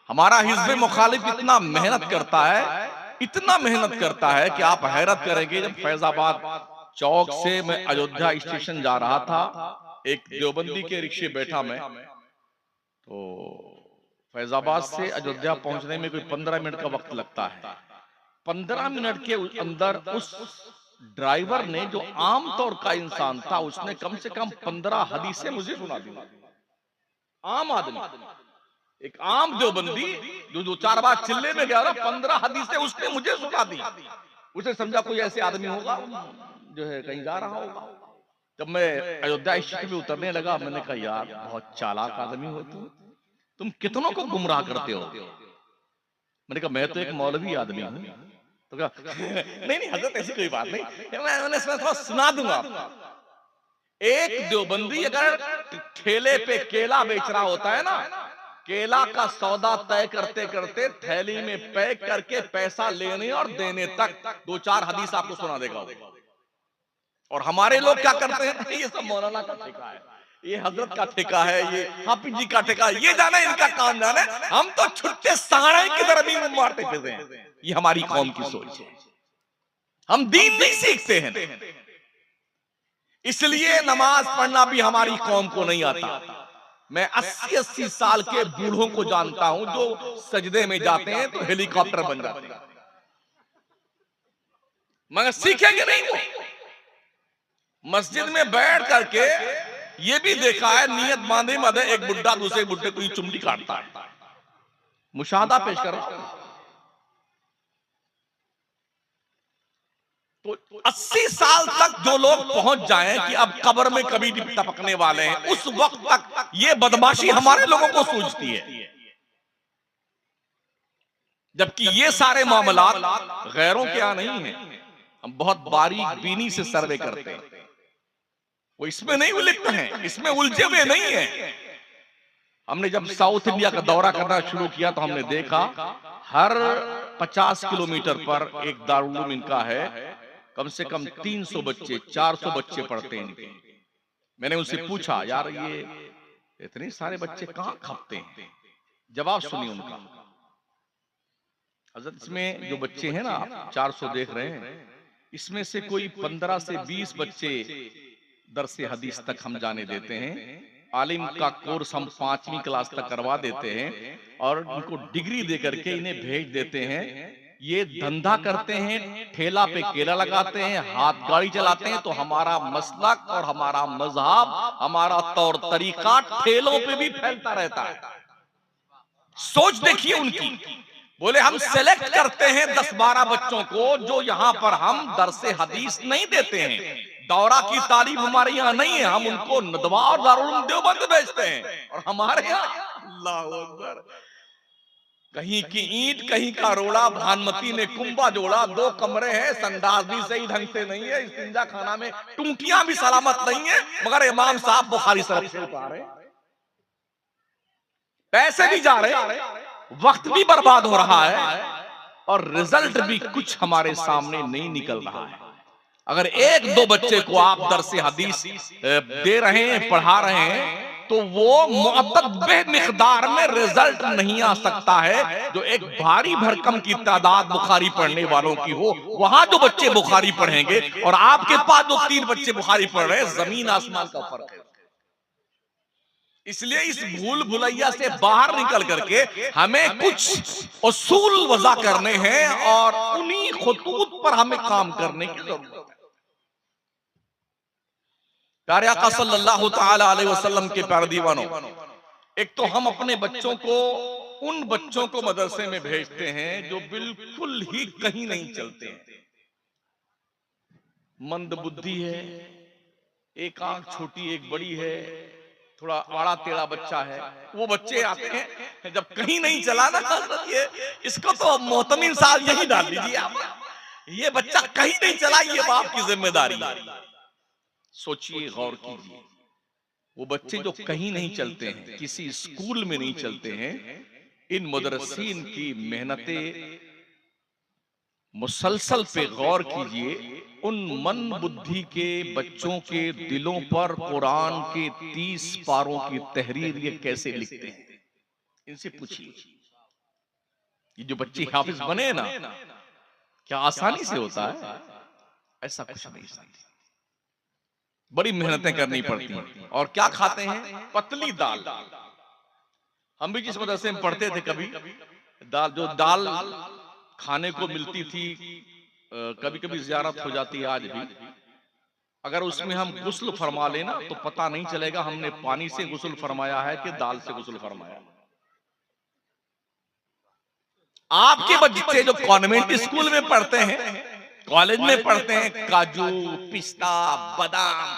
हमारा हिज़्ब मुखालिफ इतना मेहनत करता है, इतना मेहनत करता है कि आप हैरत करेंगे। जब फैजाबाद चौक से मैं अयोध्या स्टेशन जा रहा था, एक देवबंदी के रिक्शे बैठा मैं, तो फैजाबाद से अयोध्या पहुंचने में कोई 15 मिनट का वक्त लगता है। 15 मिनट के अंदर उस ड्राइवर ने, जो आमतौर का इंसान था, उसने कम से कम 15 हदीसें मुझे सुना दी। आम आदमी, एक आम देवबंदी जो 2-4 बार चिल्ले में गया, 15 हदीसें उसने मुझे सुना दी। उसे समझा कोई ऐसे आदमी होगा जो है कहीं जा रहा होगा। जब मैं अयोध्या स्टेशन पे उतरने लगा, मैंने कहा यार बहुत चालाक आदमी हो तुम कितनों को गुमराह करते हो। मैंने कहा मैं तो एक मौलवी आदमी हूँ। तो कहा नहीं हजरत ऐसी कोई बात नहीं, मैंने थोड़ा सुना दूंगा। एक देवबंदी अगर ठेले पे केला बेच रहा होता है ना, केला का सौदा तय करते करते थैली में पैक करके पैसा लेने और देने तक 2-4 हदीस आपको सुना देगा। और हमारे लोग क्या करते हैं, ये सब मौलाना का ठेका है, ये हजरत का ठेका है, ये हाफिज जी का ठेका है, ये जाने इनका काम जाने, हम तो छुट्टे साड़े की तरह भी मारते फिरते हैं। ये हमारी कौम की सोच है। हम दीन नहीं सीखते हैं, इसलिए नमाज पढ़ना भी हमारी कौम को नहीं आता। मैं 80-80 साल के बूढ़ों को जानता हूं जो सजदे में जाते हैं तो हेलीकॉप्टर बन जाते हैं, मगर सीखेंगे नहीं। वो मस्जिद में बैठ करके ये भी देखा है, नियत बांधे मधे एक बुड्ढा दूसरे बुड्ढे को चुमड़ी काटता है। मुशाहदा पेश कर रहा हूं। तो 80 साल तक जो लोग पहुंच जाएं कि अब कब्र में कभी टपकने वाले हैं, उस वक्त तक ये बदमाशी हमारे लोगों को सूझती है। जबकि ये सारे मामलात गैरों के यहाँ नहीं है। हम बहुत बारीक बीनी से सर्वे करते हैं, वो इसमें नहीं उलझते हैं, इसमें उलझे हुए नहीं है। हमने जब साउथ इंडिया का दौरा करना शुरू किया तो हमने देखा हर 50 किलोमीटर पर एक दारुल उलूम इनका है, कम से कम 300 बच्चे 400 बच्चे पढ़ते हैं इनके। मैंने उनसे पूछा, यार ये इतने सारे बच्चे कहाँ खपते हैं? जवाब सुनिए उनका। हजरत, इसमें जो बच्चे हैं ना, आप 400 देख रहे हैं, इसमें से कोई 15 से 20 बच्चे दरसे हदीस तक हम जाने देते हैं। आलिम का कोर्स हम 5वीं क्लास तक करवा देते हैं और इनको डिग्री दे करके इन्हें भेज देते हैं। ये धंधा करते हैं, ठेला पे केला लगाते हैं, हाथ गाड़ी चलाते हैं, तो हमारा मसलक और हमारा मजहब, हमारा तौर तरीका ठेलों पे भी फैलता रहता है। सोच देखिए उनकी। बोले हम सेलेक्ट करते हैं 10-12 बच्चों को जो यहाँ पर हम दरसे हदीस नहीं देते हैं, दौरा की तालीम हमारे यहाँ नहीं है, हम उनको नदवा और दारुल उलूम देवबंद भेजते हैं। और हमारे यहाँ अल्लाह अकबर, कहीं की ईंट कहीं का रोड़ा, भानमती ने कुंबा जोड़ा, 2 कमरे हैं, संडास भी सही ढंग से नहीं है, इस्तिंजा खाना में टूटियां भी सलामत नहीं है, मगर इमाम साहब बुखारी शरीफ से उतार रहे, पैसे भी जा रहे, वक्त भी बर्बाद हो रहा है और रिजल्ट भी कुछ हमारे सामने नहीं निकल रहा है। अगर 1-2 बच्चे को आप दरसे हदीस दे रहे हैं, पढ़ा रहे हैं, तो वो मुअत्तद मिकदार में रिजल्ट नहीं आ सकता है जो एक भारी भरकम की तादाद बुखारी पढ़ने वालों की हो। वहां जो बच्चे बुखारी पढ़ेंगे और आपके पास जो 3 बच्चे बुखारी पढ़ रहे हैं, जमीन आसमान का फर्क है। इसलिए इस भूल भुलैया से बाहर निकल करके हमें कुछ उसूल वज़ा करने हैं और उन्हीं खुतूत पर हमें काम करने की जरूरत है। प्यारे आका सल्लल्लाहु तआला अलैहि वसल्लम के प्यारे दीवानों, एक तो हम अपने बच्चों को, उन बच्चों को मदरसे में भेजते हैं जो बिल्कुल ही कहीं नहीं चलते हैं, मंद बुद्धि है, एक आंख छोटी एक बड़ी है, थोड़ा आड़ा टेढ़ा बच्चा है। वो बच्चे आते हैं जब कहीं नहीं चला ना, ये इसको तो मोहतमिन साहब यही डाल दीजिए आप, ये बच्चा कहीं नहीं चला, ये बाप की जिम्मेदारी है। सोचिए, गौर कीजिए, वो बच्चे जो कहीं नहीं चलते हैं, किसी स्कूल में नहीं चलते हैं, इन मुदर्रिसीन की मेहनतें मुसलसल पे गौर कीजिए, उन मन बुद्धि के बच्चों के दिलों पर कुरान के 30 पारों की तहरीर ये कैसे लिखते हैं, इनसे पूछिए। ये जो बच्चे हाफिज बने ना, क्या आसानी से होता है? ऐसा कुछ नहीं, बड़ी मेहनतें करनी पड़ती हैं। और क्या खाते हैं? पतली दाल। हम भी जिस मदरसे में पढ़ते थे, कभी दाल, जो दाल खाने को मिलती थी, कभी कभी ज़ियारत हो जाती है आज भी, अगर उसमें हम गुस्ल फरमा लेना तो पता नहीं चलेगा हमने पानी से गुस्ल फरमाया है कि दाल से गुस्ल फरमाया। आपके बच्चे जो कॉन्वेंट स्कूल में पढ़ते हैं, कॉलेज में पढ़ते हैं, काजू पिस्ता बादाम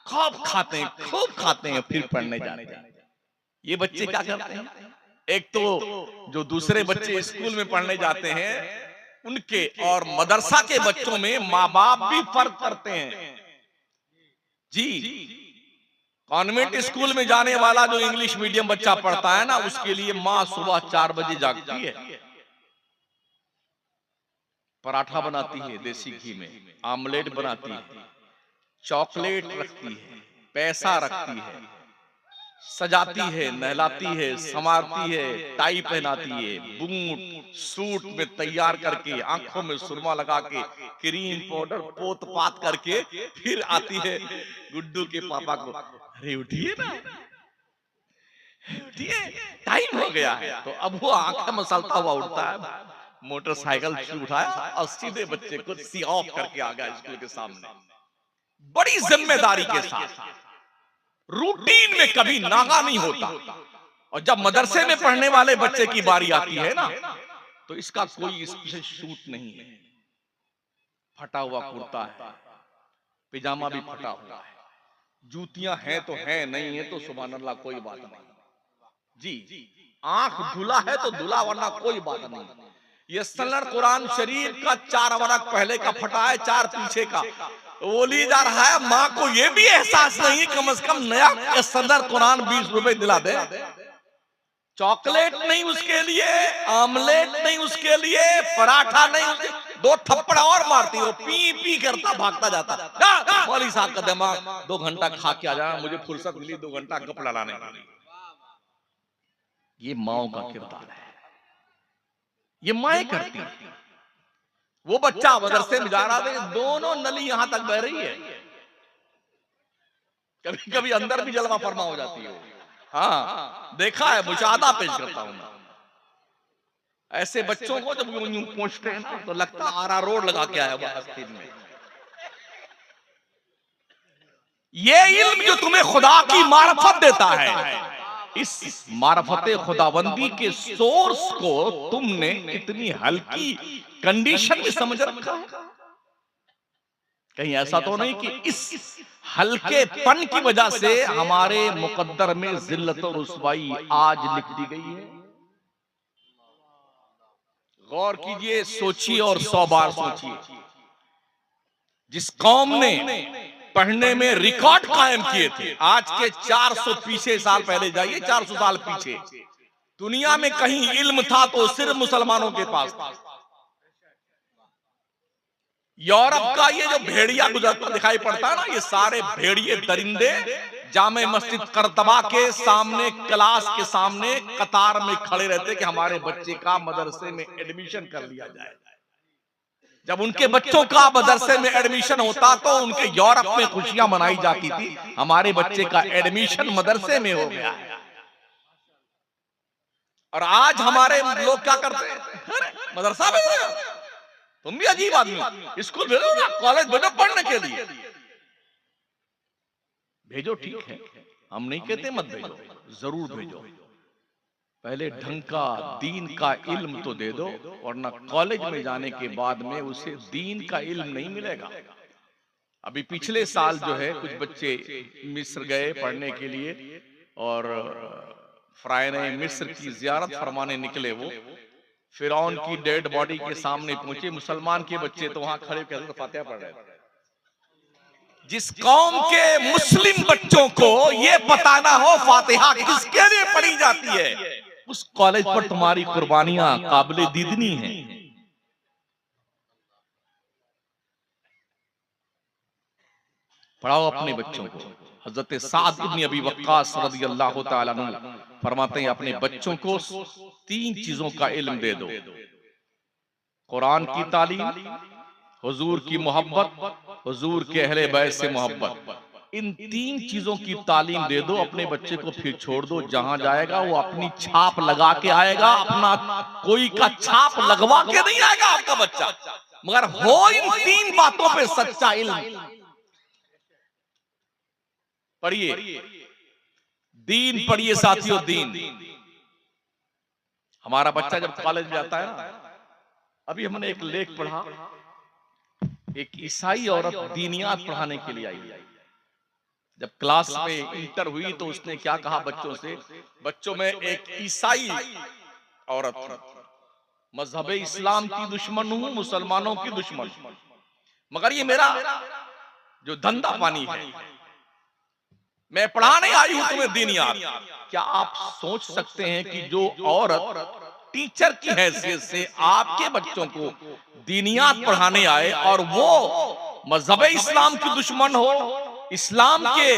खूब खाते हैं, फिर पढ़ने जाते हैं। ये बच्चे क्या करते हैं? एक तो जो दूसरे बच्चे स्कूल में पढ़ने जाते हैं, उनके और मदरसा के बच्चों में माँ बाप भी फर्क करते हैं। जी, कॉन्वेंट स्कूल में जाने वाला जो इंग्लिश मीडियम बच्चा पढ़ता है ना, उसके लिए माँ सुबह 4 बजे जागती है, पराठा बनाती है देसी घी में, आमलेट बनाती है, चॉकलेट रखती है, पैसा रखती है, सजाती है, नहलाती है, संवारती है, टाई पहनाती है, बूट सूट में तैयार करके, आंखों में सुरमा लगा के, क्रीम पाउडर पोत पात करके फिर आती है गुड्डू के पापा को, अरे उठिए ना, उठिए, टाइम हो गया है। तो अब वो आंखें मसलता हुआ उठता है, मोटरसाइकिल उठाया और सीधे बच्चे को सी ऑफ करके आ गया स्कूल के सामने, बड़ी जिम्मेदारी के साथ। रूटीन में कभी नागा नहीं होता। और जब मदरसे में पढ़ने वाले बच्चे की बारी आती है ना, तो इसका कोई स्पेशल सूट नहीं है, फटा हुआ कुर्ता है, पिजामा भी फटा हुआ है, जूतियां हैं तो हैं, नहीं है तो सुभान अल्लाह, कोई बात नहीं। जी, आंख धुला है तो धुला, वरना कोई बात नहीं। यस्सलर कुरान शरीफ का 4 वरक पहले का फटा है, 4 पीछे का। बोली जा रहा है माँ को ये भी एहसास नहीं, कम से कम नया यस्सलर कुरान 20 रुपए दिला दे। चॉकलेट नहीं उसके लिए, आमलेट नहीं उसके लिए, पराठा नहीं उसके, 2 थप्पड़ और मारती, वो पी पी करता भागता जाता। मौलवी साहब का दिमाग 2 घंटा खा के आ जाना, मुझे फुर्सत मिली 2 घंटा गप लड़ाने के लिए। ये माओ का किरदार है, ये माएं करती है। वो बच्चा मदरसे में जा रहा था, दोनों नली यहां तक बह रही है, कभी कभी अंदर भी जलवा फरमा हो जाती है। हाँ देखा है, मुशाहदा पेश करता हूं मैं। ऐसे बच्चों को जब यूं पहुंचते हैं ना तो लगता आरा रोड लगा के आया आस्तीन में। ये इल्म जो तुम्हें खुदा की मार्फत देता है, इस मार्फत खुदाबंदी के सोर्स को तुमने इतनी हल्की कंडीशन में समझ रखा है। कहीं ऐसा तो नहीं कि इस हल्केपन की वजह से हमारे मुकद्दर में जिल्लत और रुसवाई आज लिख दी गई है। गौर कीजिए, सोचिए और 100 बार सोचिए। जिस कौम ने पढ़ने में रिकॉर्ड कायम किए थे, आज के 400 पीछे साल पहले जाइए, 400 साल पीछे दुनिया में कहीं इल्म था तो सिर्फ मुसलमानों के पास था। यूरोप का ये जो भेड़िया गुजरता दिखाई पड़ता है ना, ये सारे भेड़िए दरिंदे जामे मस्जिद करतबा के सामने, क्लास के सामने कतार में खड़े रहते कि हमारे बच्चे का मदरसे में एडमिशन कर लिया जाए। जब उनके बच्चों का मदरसे में एडमिशन होता तो उनके यूरोप में खुशियां मनाई जाती थी, हमारे बच्चे का एडमिशन मदरसे में हो गया। और आज हमारे लोग क्या करते हैं, मदरसा में तुम भी अजीब आदमी, स्कूल भेजो ना, कॉलेज भेजो पढ़ने के लिए, भेजो ठीक है, हम नहीं कहते मत भेजो, जरूर भेजो, पहले ढंग का दीन का इल्म तो दे दो, वरना कॉलेज में जाने के बाद में उसे दीन का इल्म नहीं मिलेगा। अभी पिछले साल जो है कुछ बच्चे मिस्र गए पढ़ने के लिए और फ्रायने मिस्र की जियारत फरमाने निकले। वो फिरौन की डेड बॉडी के सामने पहुंचे, मुसलमान के बच्चे तो वहां खड़े कहते फातिहा पढ़ रहे थे। जिस कौम के मुस्लिम बच्चों को ये पता ना हो फातिहा किसके लिए पढ़ी जाती है, उस कॉलेज पर तुम्हारी कुर्बानियां काबिले दीदनी हैं। पढ़ाओ अपने बच्चों को। हजरत साद इब्न अबी वक्कास रज़ियल्लाहु ताला अन्हु फरमाते हैं अपने बच्चों को 3 चीजों का इल्म दे दो, कुरान की तालीम, हुजूर की मोहब्बत, हुजूर के अहले बैत से मोहब्बत। इन 3 चीजों की तालीम दे दो अपने बच्चे को, फिर छोड़ दो, जहां जाएगा वो अपनी छाप लगा के आएगा। अपना कोई का छाप लगवा के नहीं आएगा आपका बच्चा, मगर हो इन 3 बातों पे सच्चा इल्म। पढ़िए, दीन पढ़िए साथियों, दीन। हमारा बच्चा जब कॉलेज में जाता है ना, अभी हमने एक लेख पढ़ा, एक ईसाई औरत दीनियात पढ़ाने के लिए आई। जब क्लास में इंटर हुई तो उसने क्या कहा बच्चों से, बच्चों में एक ईसाई औरत थी, मजहब इस्लाम की दुश्मन हूं, मुसलमानों की दुश्मन, मगर ये मेरा जो धंधा पानी है, मैं पढ़ाने आई हूं तुम्हें दीनियात। क्या आप सोच सकते हैं कि जो औरत टीचर की हैसियत से आपके बच्चों को दीनियात पढ़ाने आए और वो मजहब इस्लाम की दुश्मन हो, इस्लाम के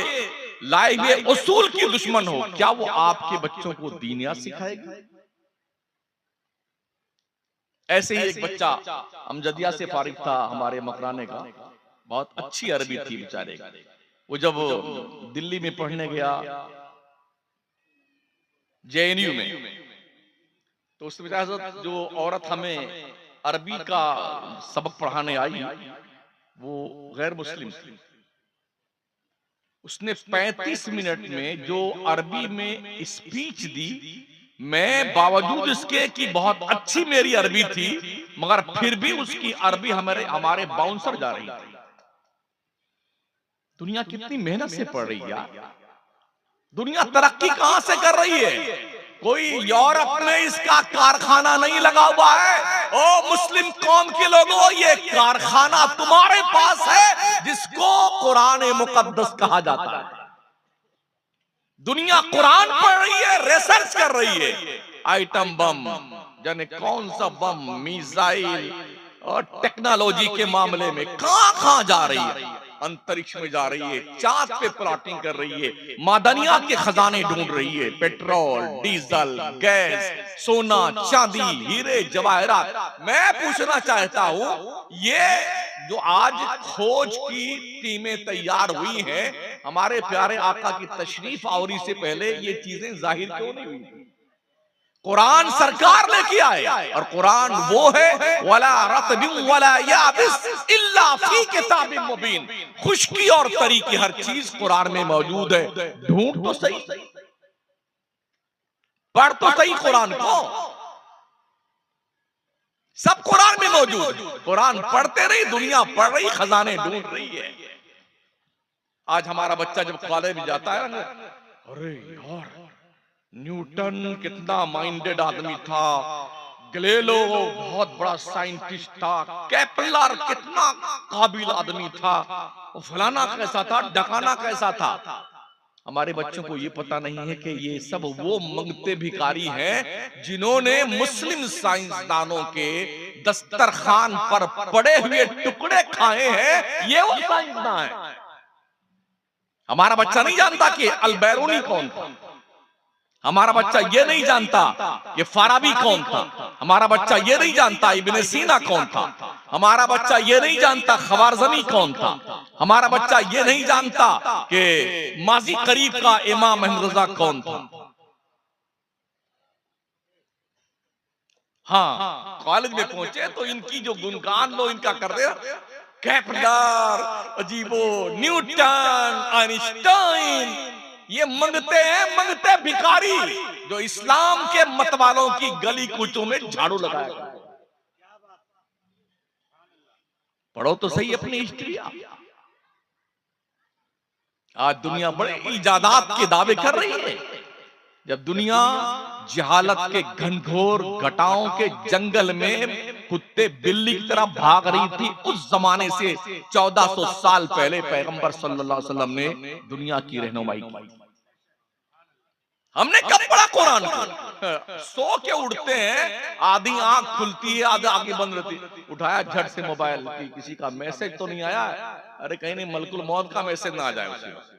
लाए हुए उसूल की दुश्मन हो, क्या वो आपके बच्चों को दीनियात सिखाएगी? ऐसे ही एक बच्चा अमजदिया से फारिग था हमारे मकराने का, बहुत अच्छी अरबी थी बेचारे। वो जब दिल्ली में पढ़ने गया जेएनयू में, तो उसने बताया जो औरत हमें अरबी का सबक पढ़ाने आई वो गैर मुस्लिम थी। उसने 35 मिनट में जो अरबी में स्पीच दी, मैं बावजूद इसके कि बहुत अच्छी मेरी अरबी थी, मगर फिर भी उसकी अरबी हमारे बाउंसर जा रही थी। दुनिया कितनी मेहनत से पढ़ रही है, दुनिया तरक्की कहां से कर रही है? कोई यूरोप में इसका कारखाना नहीं लगा हुआ है। ओ मुस्लिम कौम के लोगों, ये कारखाना तुम्हारे पास है जिसको कुरान मुकद्दस कहा जाता है। दुनिया कुरान पढ़ रही है, रिसर्च कर रही है। आइटम बम, जाने कौन सा बम, मिसाइल और टेक्नोलॉजी के मामले में कहां कहां जा रही है। अंतरिक्ष में जा रही है, चांद पे प्लॉटिंग कर रही है, मादनियात के खजाने ढूंढ रही है, पेट्रोल, डीजल, गैस, सोना, चांदी, हीरे, जवाहरात। मैं पूछना चाहता हूं, ये जो आज खोज की टीमें तैयार हुई हैं, हमारे प्यारे आका की तशरीफ आवरी से पहले ये चीजें जाहिर क्यों नहीं हुई? कुरान सरकार लेके आए, और कुरान वो है वला रतबिन वला याबिस इल्ला फी किताबिन मुबीन। खुश्की और तरी की हर चीज कुरान में मौजूद है। ढूंढ तो सही, पढ़ तो सही कुरान को, सब कुरान में मौजूद है। कुरान पढ़ते रही, दुनिया पढ़ रही, खजाने ढूंढ रही है। आज हमारा बच्चा जब कॉलेज में जाता है ना, अरे यार न्यूटन कितना माइंडेड आदमी था, गैलीलियो बहुत बड़ा साइंटिस्ट था, केपलर कितना काबिल आदमी था, फलाना कैसा था, ढकाना कैसा था। हमारे बच्चों को ये पता नहीं है कि ये सब वो मंगते भिखारी हैं जिन्होंने मुस्लिम साइंसदानों के दस्तरखान पर पड़े हुए टुकड़े खाए हैं। ये वो साइंसदान है। हमारा बच्चा नहीं जानता कि अलबैरूनी कौन था, हमारा बच्चा ये नहीं जानता कि फाराबी कौन था, हमारा बच्चा ये नहीं जानता इब्ने सीना कौन था, हमारा बच्चा ये नहीं जानता ख्वारज़मी कौन था, हमारा बच्चा ये नहीं जानता कि माजी करीब का इमाम अहमद रज़ा कौन था। हाँ, कॉलेज में पहुंचे तो इनकी जो गुणगान लो इनका कर दे, केपलर, अजीबो, न्यूटन, आइंस्टाइन, ये मंगते हैं, मंगते भिखारी जो इस्लाम के मतवालों की गली कूचों में झाड़ू लगाएगा। पढ़ो तो सही अपनी हिस्ट्री। आज दुनिया बड़े इजादात के दावे कर रही है। जब दुनिया जहालत के घनघोर घटाओं के जंगल में कुत्ते बिल्ली की तरह भाग रही थी, उस जमाने से 1400 साल पहले पैगंबर सल्लल्लाहु अलैहि वसल्लम ने दुनिया की रहनुमाई की। हमने कब पढ़ा कुरान को? सो के उठते हैं, आधी आंख खुलती है, आधी आंखें बंद रहती, उठाया झट से मोबाइल की, किसी का मैसेज तो नहीं आया, अरे कहीं नहीं मलकुल मौत का मैसेज ना आ जाए उसी वक्त।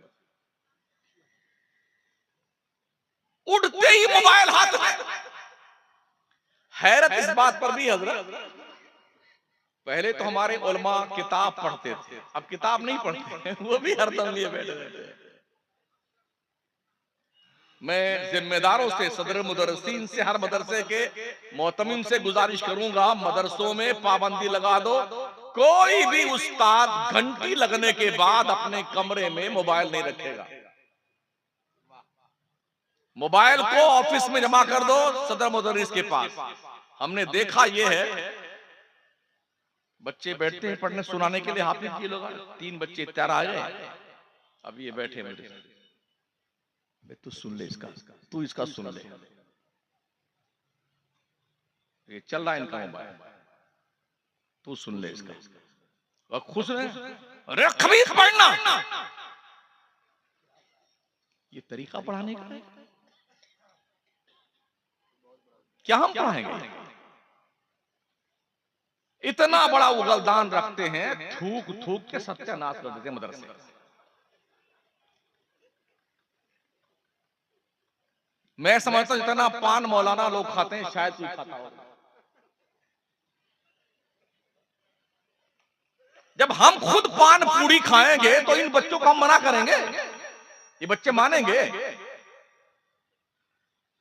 उठते ही मोबाइल हाथ में। हैरत इस बात पर भी हजरत, पहले तो हमारे उलमा किताब पढ़ते थे, अब किताब नहीं पढ़ते, वो भी हरदम लिए बैठे रहते हैं। मैं जिम्मेदारों से, सदर मुदर्रिसीन से, हर मदरसे के मोहतमिम से गुजारिश करूंगा, मदरसों में पाबंदी लगा दो, कोई भी उस्ताद घंटी लगने के बाद अपने कमरे में मोबाइल नहीं रखेगा। मोबाइल को ऑफिस में जमा कर दो, सदर मुदर्रिस के पास। हमने देखा ये है, बच्चे बैठते हैं पढ़ने, सुनाने के लिए हाफिज के लोग, 3 बच्चे तैयार आ गए, अब ये बैठे मेरे, तू सुन ले इसका, तू इसका सुन ले, ये चल रहा है इनका मोबाइल, तू सुन ले इसका। और खुश है, अरे खबीस पढ़ना, ये तरीका पढ़ाने का है क्या? हम पढ़ाएंगे? इतना बड़ा उगलदान रखते हैं, थूक थूक के सत्यानाश कर देते हैं मदरसे। मैं समझता हूं जितना पान मौलाना लोग खाते हैं शायद कोई खाता हो। जब हम खुद पान पूरी खाएंगे तो इन बच्चों को हम मना करेंगे? ये बच्चे मानेंगे?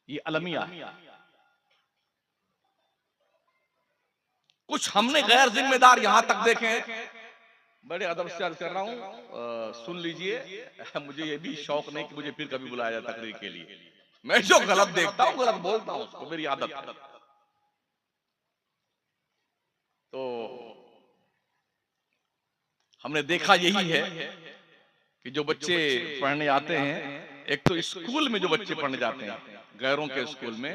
ये अलमिया है। कुछ हमने गैर जिम्मेदार यहां तक देखे, बड़े अदब से अर्ज कर रहा हूं, सुन लीजिए, मुझे ये भी शौक नहीं कि मुझे फिर कभी बुलाया जाए तकरीर के लिए। मैं जो गलत देखता हूं गलत बोलता हूं, उसको मेरी आदत है। तो हमने देखा यही है कि जो बच्चे पढ़ने आते हैं एक तो स्कूल में जो बच्चे पढ़ने जाते हैं, गैरों के स्कूल में,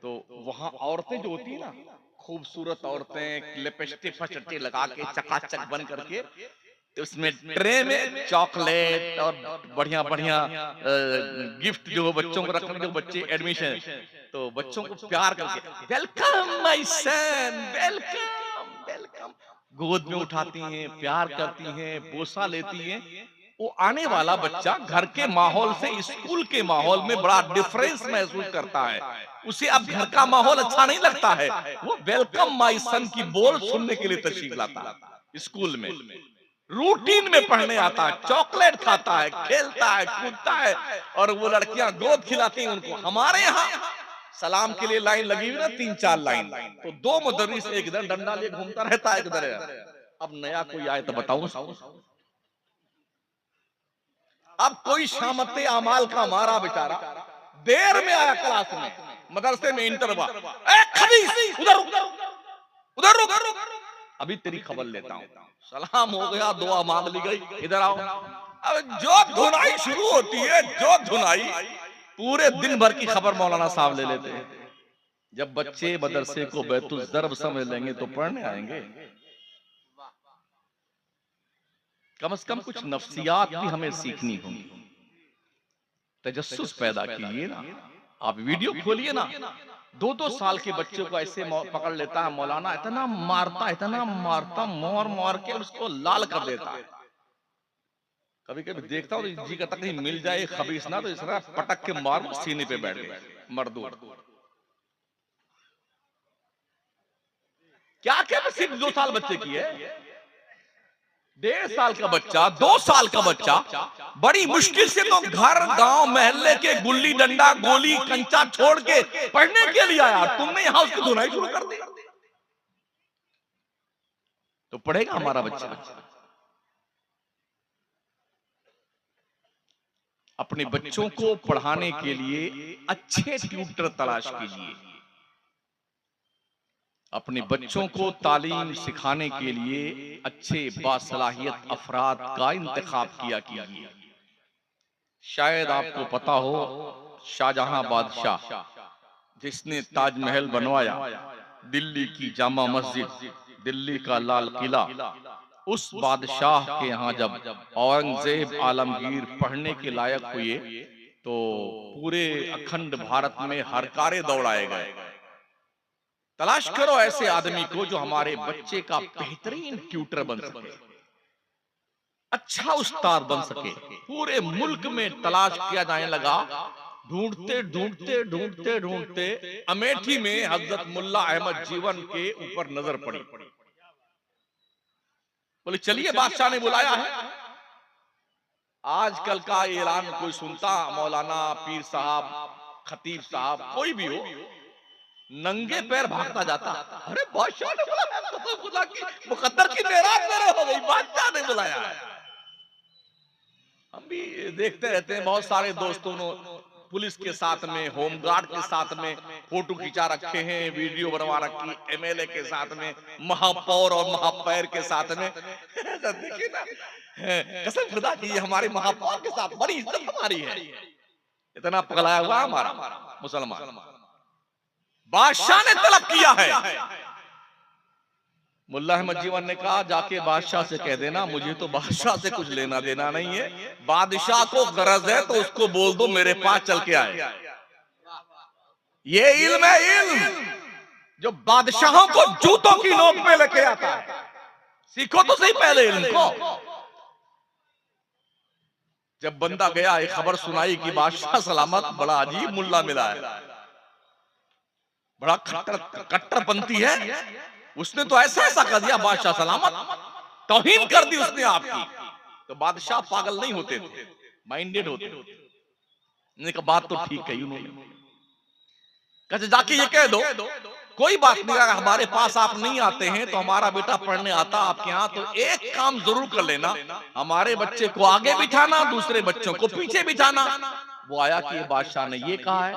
तो वहां औरतें जो होती है ना, खूबसूरत औरतें लिपस्टिक फस्टिक लगा के चकाचक बन करके, तो उसमें ट्रे में चॉकलेट और बढ़िया बढ़िया गिफ्ट जो बच्चों को रखने, जो बच्चे एडमिशन, तो बच्चों को प्यार करके welcome my son, welcome welcome, गोद में उठाती हैं, प्यार करती हैं, बोसा लेती हैं। वो आने वाला बच्चा घर के माहौल से स्कूल के माहौल में बड़ा डिफरेंस महसूस करता है। उसे अब घर का माहौल अच्छा नहीं लगता है, वो वेलकम माय सन की बोल सुनने के लिए तशरीफ लाता है स्कूल में, रूटीन में पढ़ने आता है, चॉकलेट खाता है, खेलता है, कूदता है, और वो लड़कियां गोद खिलाती हैं उनको। हमारे यहाँ सलाम के लिए लाइन लगी हुई ना, 3-4 लाइन, तो 2 मुदर्रिस एक इधर डंडा लिए घूमता रहता है, एक इधर। अब नया कोई आए तो बताऊं, अब कोई शामते अमाल का मारा बेचारा देर में आया क्लास में, मदरसे में इंटर हुआ, उधर उधर उधर, अभी तेरी खबर लेता हूँ। सलाम हो गया, दुआ मांग ली गई, इधर आओ। अब जो धुनाई शुरू होती है, जो धुनाई, पूरे दिन भर की खबर मौलाना साहब ले लेते हैं। जब बच्चे मदरसे को बैतुल ज़र्ब समझ लेंगे तो पढ़ने आएंगे। कम से कम कुछ नफ्सियात भी हमें सीखनी होंगी। तजस्सुस पैदा कीजिए ना, आप वीडियो खोलिए ना, 2-2 साल के बच्चे को ऐसे पकड़ लेता है मौलाना, इतना मारता, मार के उसको लाल कर देता है। कभी कभी देखता हूँ तो जी करता कहीं मिल जाए खबीस ना, तो इस तरह पटक के मार सीने पे बैठ गए मर्दूर। क्या क्या सिर्फ 2 साल बच्चे की है, 1.5 साल का बच्चा, 2 साल का बच्चा बड़ी मुश्किल से तो घर गांव मोहल्ले के गुल्ली डंडा गोली कंचा छोड़ के पढ़ने के लिए आया, तुमने यहां उसकी धुनाई शुरू कर दी, तो पढ़ेगा हमारा बच्चा। अपने बच्चों को पढ़ाने के लिए अच्छे ट्यूटर तलाश कीजिए, अपने बच्चों को तालीम सिखाने के लिए अच्छे बासलाहियत अफराद का इंतखाब किया कीजिए। शायद आपको पता हो, शाहजहां बादशाह जिसने ताजमहल बनवाया, दिल्ली की जामा मस्जिद, दिल्ली का लाल किला, उस बादशाह के यहाँ जब औरंगजेब आलमगीर पढ़ने के लायक हुए तो पूरे अखंड भारत में हरकारे दौड़ाए गए। तलाश करो ऐसे आदमी को जो हमारे बच्चे का बेहतरीन ट्यूटर बन सके, अच्छा उस्ताद बन सके। पूरे मुल्क में तलाश किया जाने लगा, ढूंढते ढूंढते ढूंढते ढूंढते अमेठी में हजरत मुल्ला अहमद जीवन के ऊपर नजर पड़ी। बोले चलिए, बादशाह ने बुलाया है। आजकल का ऐलान कोई सुनता, मौलाना, पीर साहब, खतीब साहब, कोई भी हो, नंगे पैर भागता जाता। अरे बादशाह ने बुलाया, तो खुदा की मुकद्दर की मेराज मेरे हो गई, बादशाह ने बुलाया। हम भी देखते रहते हैं, बहुत सारे दोस्तों ने पुलिस के साथ में, होमगार्ड के साथ में फोटो खिंचा रखे हैं, वीडियो बनवा रखी, एमएलए के साथ में, महापौर और महापौर के साथ में। देखिए ना, कसम खुदा की हमारे महापौर के साथ बड़ी इज्जत हमारी है, इतना पगलाया हुआ हमारा मुसलमान। बादशाह ने तलब किया है। मुल्ला अहमद जीवन ने कहा, जाके बादशाह से कह देना मुझे तो बादशाह से कुछ लेना देना नहीं है, बादशाह को गरज है तो उसको बोल दो मेरे पास चल के आए। ये इल्म है, इल्म जो बादशाहों को जूतों की नोक में लेके आता है। सीखो तो सही पहले इल्म को। जब बंदा गया, एक खबर सुनाई कि बादशाह सलामत, बड़ा अजीब मुल्ला मिला है, बड़ा कट्टरपंथी है, उसने तो ऐसा ऐसा कर दिया, बादशाह सलामत, तौहीन कर दी उसने आपकी। तो बादशाह पागल नहीं होते थे, माइंडेड होते थे। बात तो ठीक कही उन्होंने, कहते जाके ये कह दो कोई बात नहीं, अगर हमारे पास आप नहीं आते हैं तो हमारा बेटा पढ़ने आता आपके यहाँ, तो एक काम जरूर कर लेना, हमारे बच्चे को आगे बिठाना, दूसरे बच्चों को पीछे बिठाना। वो आया कि बादशाह ने ये कहा है,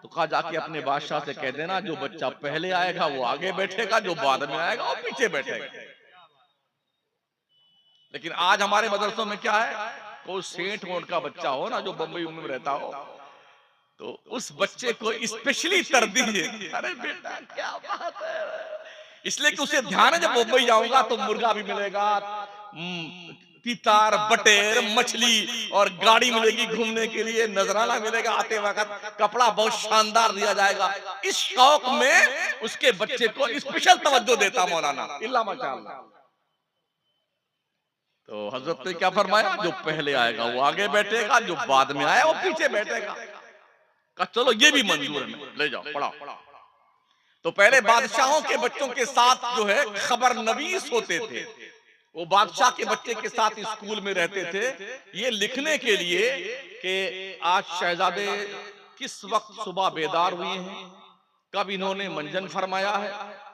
तो कहा जाके अपने बादशाह से कह देना जो बच्चा पहले आएगा वो आगे बैठेगा, जो बाद में आएगा वो पीछे बैठेगा। लेकिन आज हमारे मदरसों में क्या है, कोई सेठ मोड का बच्चा हो ना जो बम्बई में रहता हो, तो उस बच्चे को स्पेशली तरदीह, अरे बेटा क्या बात है, इसलिए कि उसे ध्यान है जब मुंबई जाऊंगा तो मुर्गा भी मिलेगा, तीतार बटेर मछली और गाड़ी मिलेगी घूमने के लिए, नजराना मिलेगा आते वक्त, कपड़ा बहुत शानदार दिया जाएगा। इस शौक में उसके बच्चे को स्पेशल तवज्जो देता मौलाना इल्ला माशाअल्लाह। तो हजरत ने क्या फरमाया, जो पहले आएगा वो आगे बैठेगा, जो बाद में आया वो पीछे बैठेगा। कहा चलो ये भी मंजूर है, ले जाओ पढ़ाओ। तो पहले बादशाहों के बच्चों के साथ जो है खबर नवीस होते थे, वो बादशाह के बच्चे के साथ स्कूल में रहते थे, ये लिखने के लिए कि आज शहजादे किस वक्त सुबह बेदार हुए हैं, कब इन्होंने मंजन फरमाया है,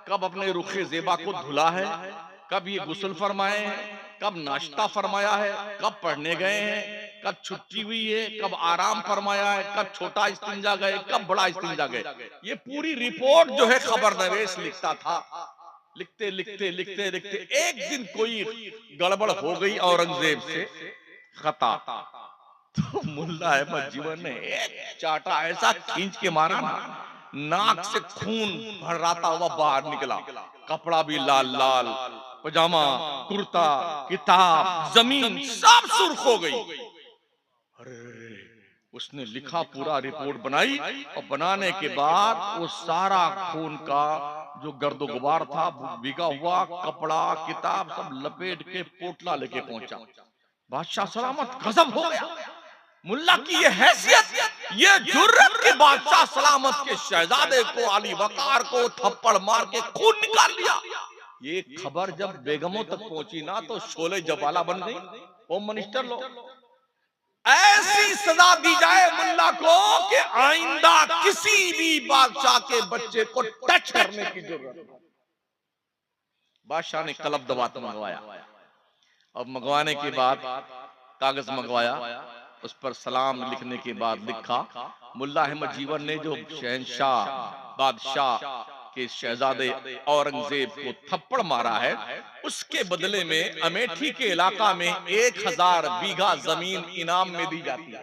कब अपने रुखे जेबा को धुला है, कब ये गुस्ल फरमाए हैं, कब नाश्ता फरमाया है, कब पढ़ने गए हैं, कब छुट्टी हुई है, कब आराम फरमाया है, कब छोटा इस्तिंजा गए, कब बड़ा इस्तिंजा गए। ये पूरी रिपोर्ट जो है खबरनवीस लिखता था। लिखते लिखते लिखते लिखते एक दिन कोई गड़बड़ हो गई औरंगजेब से, खता, तो मुल्ला अहमद जीवन ने एक चाटा ऐसा खींच के मारा ना, नाक से खून भर्राता हुआ बाहर निकला, कपड़ा भी लाल लाल, पजामा कुर्ता किताब जमीन सब सुर्ख हो गई। अरे उसने लिखा, पूरा रिपोर्ट बनाई, और बनाने के बाद वो सारा खून का जो गर्दो गुबार था, भीगा हुआ कपड़ा किताब सब लपेट के पोटला लेके पहुंचा। बादशाह सलामत गजब हो गया, मुल्ला की ये हैसियत, ये जुर्रत के बादशाह सलामत के शहजादे को, अली वकार को थप्पड़ मार के खून निकाल लिया। ये खबर जब बेगमों तक पहुंची ना, तो शोले जवाला बन गई। होम मिनिस्टर लोग, ऐसी सजा दी जाए मुल्ला को कि आइंदा किसी भी बादशाह के बच्चे को टच करने की जरूरत नहीं। बादशाह ने कलब दबात मंगवाया, अब मंगवाने के बाद कागज मंगवाया, उस पर सलाम लिखने के बाद लिखा, मुल्ला अहमद जीवन ने जो शहंशाह बादशाह के शहजादे औरंगजेब को थप्पड़ मारा है, उसके बदले में अमेठी के इलाका में 1000 बीघा जमीन इनाम में दी जाती है।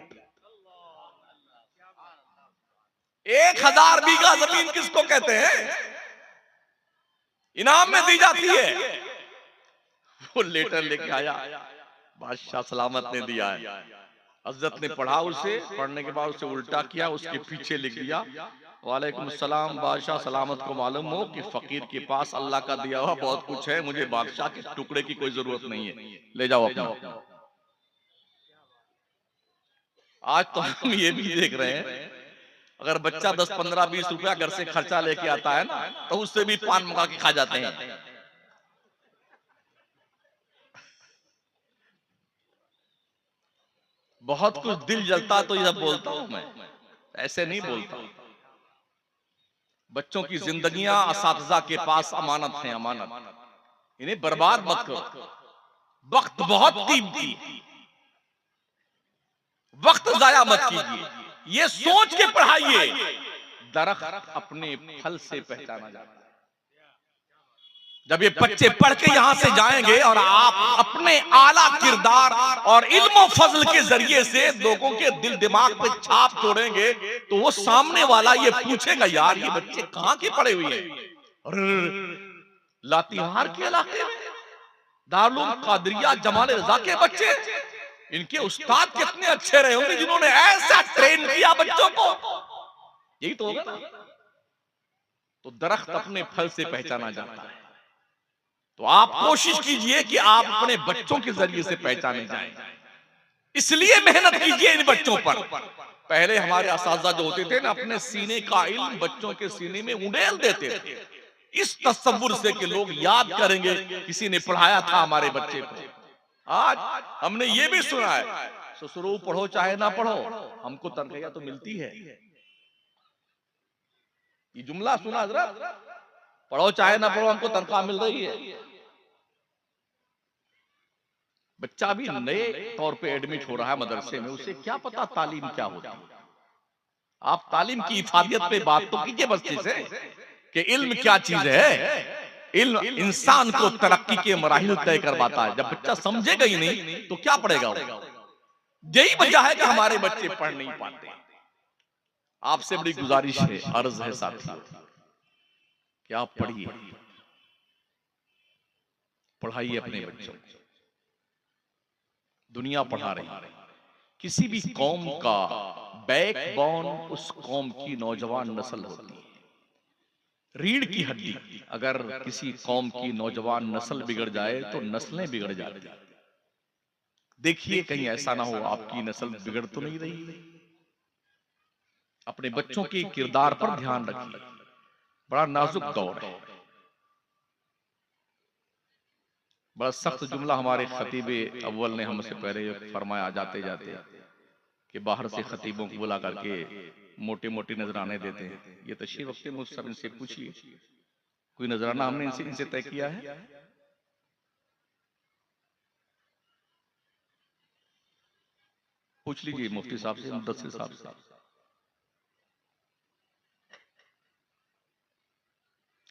1000 बीघा जमीन किसको कहते हैं, इनाम में दी जाती है। वो लेटर लेके आया, बादशाह सलामत ने दिया है। हजरत ने पढ़ा, उसे पढ़ने के बाद उसे उल्टा किया, उसके पीछे लिख दिया, वालेकुम सलाम, बादशाह सलामत को मालूम हो कि फकीर के पास अल्लाह का दिया हुआ बहुत कुछ है, मुझे बादशाह के टुकड़े की कोई जरूरत नहीं है, ले जाओ अपना। आज तो हम ये भी देख रहे हैं, अगर बच्चा 10, 15, 20 रुपया घर से खर्चा लेके आता है ना, तो उससे भी पान मंगा के खा जाते हैं। बहुत कुछ दिल जलता तो यह बोलता हूं मैं, ऐसे नहीं बोलता। बच्चों की जिंदगियां असातिज़ा के पास अमानत हैं, अमानत, इन्हें बर्बाद मत करो। वक्त बहुत कीमती है, वक्त जाया मत कीजिए, ये सोच के पढ़ाइए, दरख्त अपने फल से पहचाना जाता है। जब ये बच्चे पढ़ के यहां से जाएंगे और आप अपने आला किरदार और इल्म फजल के जरिए से लोगों के दिल दिमाग पे छाप छोड़ेंगे, तो वो सामने वाला ये पूछेगा, यार ये बच्चे कहां के पढ़े हुए हैं। और लातेहार के इलाके में दारुल कादरिया जमाल रजा के बच्चे, इनके उस्ताद कितने अच्छे रहे होंगे जिन्होंने ऐसा ट्रेन किया बच्चों को। यही तो होगा ना। तो दरख्त अपने फल से पहचाना जाता है, तो आप कोशिश कीजिए कि आप अपने बच्चों के जरिए से पहचाने जाएं। इसलिए मेहनत कीजिए इन बच्चों पर। पहले हमारे असातिज़ा जो होते थे ना, अपने सीने का इल्म बच्चों के सीने में उड़ेल देते थे, इस तसव्वुर से कि लोग याद करेंगे किसी ने पढ़ाया था हमारे बच्चे को। आज हमने ये भी सुना है, ससुरो पढ़ो चाहे ना पढ़ो, हमको तनख्वाह तो मिलती है। ये जुमला सुना हजरत, पढ़ो चाहे ना पढ़ो हमको तनख्वाह मिल रही है। बच्चा भी नए तौर पे एडमिट हो रहा है मदरसे में, उसे क्या पता तालीम क्या होती है। आप तालीम की इफादियत पे बात तो कीजिए बच्चे से कि इल्म क्या चीज है। इल्म इंसान को तरक्की के मराहिल तय करवाता है। जब बच्चा समझेगा ही नहीं तो क्या पढ़ेगा वो। यही वजह है कि हमारे बच्चे पढ़ नहीं पाते। आपसे बड़ी गुजारिश है, अर्ज है साथियों कि आप पढ़िए, पढ़ाइए अपने बच्चों को। दुनिया पढ़ा रही है। किसी भी कौम का बैकबोन उस कौम की नौजवान नस्ल होती है, रीढ़ की हड्डी। अगर किसी कौम की नौजवान नस्ल बिगड़ जाए तो नस्लें बिगड़ जाती हैं। देखिए कहीं ऐसा ना हो आपकी नस्ल बिगड़ तो नहीं रही। अपने बच्चों के किरदार पर ध्यान रखिए, बड़ा नाजुक दौर है। बड़ा सख्त जुमला हमारे खतीबे अव्वल ने हमसे पहले फरमाया जाते जाते कि बाहर से खतीबों को बुला करके मोटे मोटे नजराने देते हैं। ये तशरीफ रखते हैं, मुझसे इनसे पूछिए कोई नजराना हमने इनसे तय किया है? पूछ लीजिए मुफ्ती साहब से, मुदस्सिर साहब से।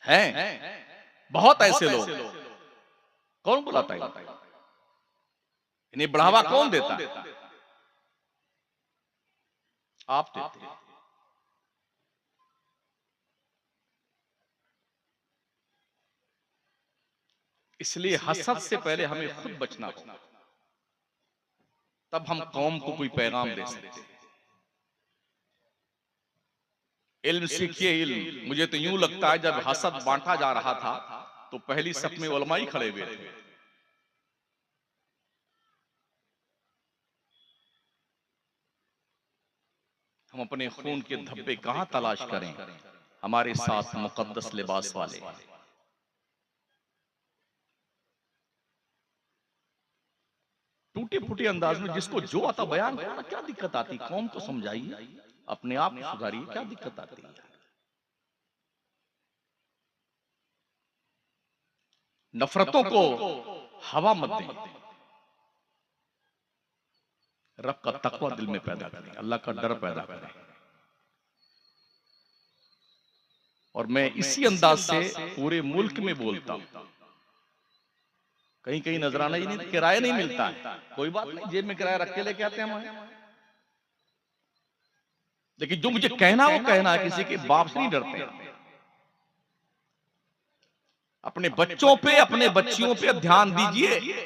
हैं बहुत ऐसे लोग। कौन बुलाता है इन्हें? बढ़ावा कौन देता है? आप देते हैं। इसलिए हसद से पहले हमें खुद बचना होगा, तब हम कौम को कोई पैगाम दे सकते हैं। इल्म सीखिए, इल्म। मुझे तो यूं लगता है जब हसद बांटा जा रहा था तो पहली सफ में उलमा ही खड़े हुए थे। हम अपने खून के धब्बे कहां तलाश करें? हमारे साथ मुकद्दस लिबास वाले। टूटे फूटे अंदाज में जिसको जो आता बयान करना, क्या दिक्कत आती? कौम को समझाइए, अपने आप को सुधारिए, क्या दिक्कत आती है? नफरतों को हवा मत दें, रब का तकवा दिल में पैदा करें, अल्लाह का डर पैदा करें। और मैं इसी अंदाज से पूरे मुल्क में बोलता हूं। कहीं कहीं नजराना ही नहीं, किराया नहीं मिलता है, कोई बात नहीं, जेब में किराया रख के लेके आते हैं हम। लेकिन जो मुझे कहना वो कहना है, किसी के बाप से नहीं डरते। अपने बच्चों पे, अपने बच्चियों पे ध्यान दीजिए।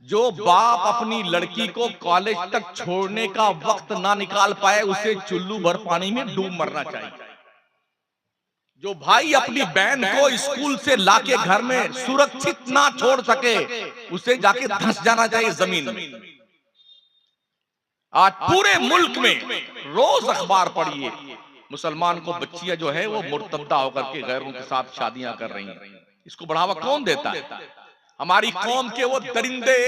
जो बाप अपनी लड़की को कॉलेज तक छोड़ने का वक्त ना निकाल पाए, उसे चुल्लू भर पानी में डूब मरना चाहिए। जो भाई अपनी बहन को स्कूल से लाके घर में सुरक्षित ना छोड़ सके, उसे जाके धंस जाना चाहिए जमीन में। आज पूरे मुल्क में रोज अखबार पढ़िए, मुसलमान को बच्चियां जो है वो मुर्तद्दा होकर के गैरों के साथ शादियां कर रही हैं। इसको बढ़ावा कौन देता है? हमारी कौम के वो दरिंदे,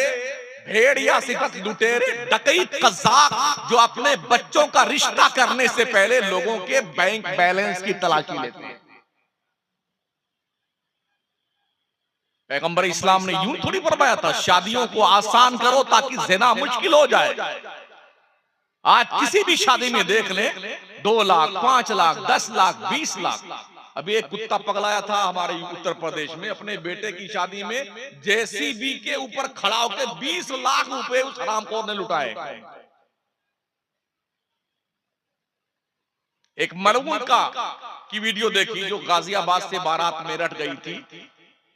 भेड़िया, सिफत, लुटेरे, डकैत, कज़ाक जो अपने बच्चों का रिश्ता करने से पहले लोगों के बैंक बैलेंस की तलाशी लेते हैं। पैगंबर इस्लाम ने यूं थोड़ी फरमाया था शादियों को आसान करो ताकि ज़िना मुश्किल हो जाए। आज किसी भी शादी में देख ले 2 लाख, 5 लाख, 10 लाख, 20 लाख। अभी एक कुत्ता पगलाया था हमारे उत्तर प्रदेश में, अपने बेटे की शादी में जेसीबी के ऊपर खड़ा होकर 20 लाख रुपए उस हरामखोर ने लुटाए। एक मरहूम का की वीडियो देखी जो गाजियाबाद से बारात मेरठ गई थी।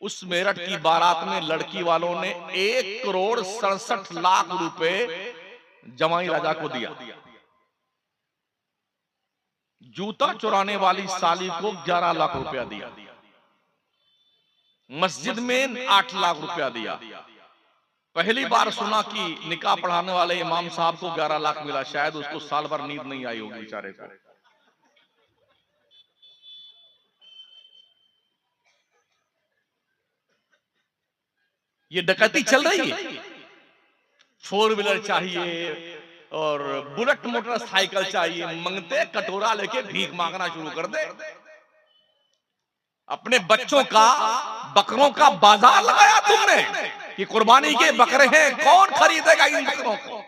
उस मेरठ की बारात में लड़की वालों ने 1 करोड़ 67 लाख रुपए जमाई राजा को दिया। जूता चुराने वाली साली को 11 लाख रुपया दिया। मस्जिद में 8 लाख रुपया दिया। पहली बार सुना कि निकाह पढ़ाने वाले इमाम साहब को 11 लाख मिला। शायद उसको साल भर नींद नहीं आई होगी बेचारे को। ये डकैती चल रही है। 4 व्हीलर चाहिए और बुलेट मोटरसाइकिल चाहिए, मंगते कटोरा लेके भीख मांगना शुरू कर दे। अपने बच्चों का, बकरों का बाजार लगाया तुमने कि कुर्बानी के बकरे हैं, कौन खरीदेगा इन बकरों को?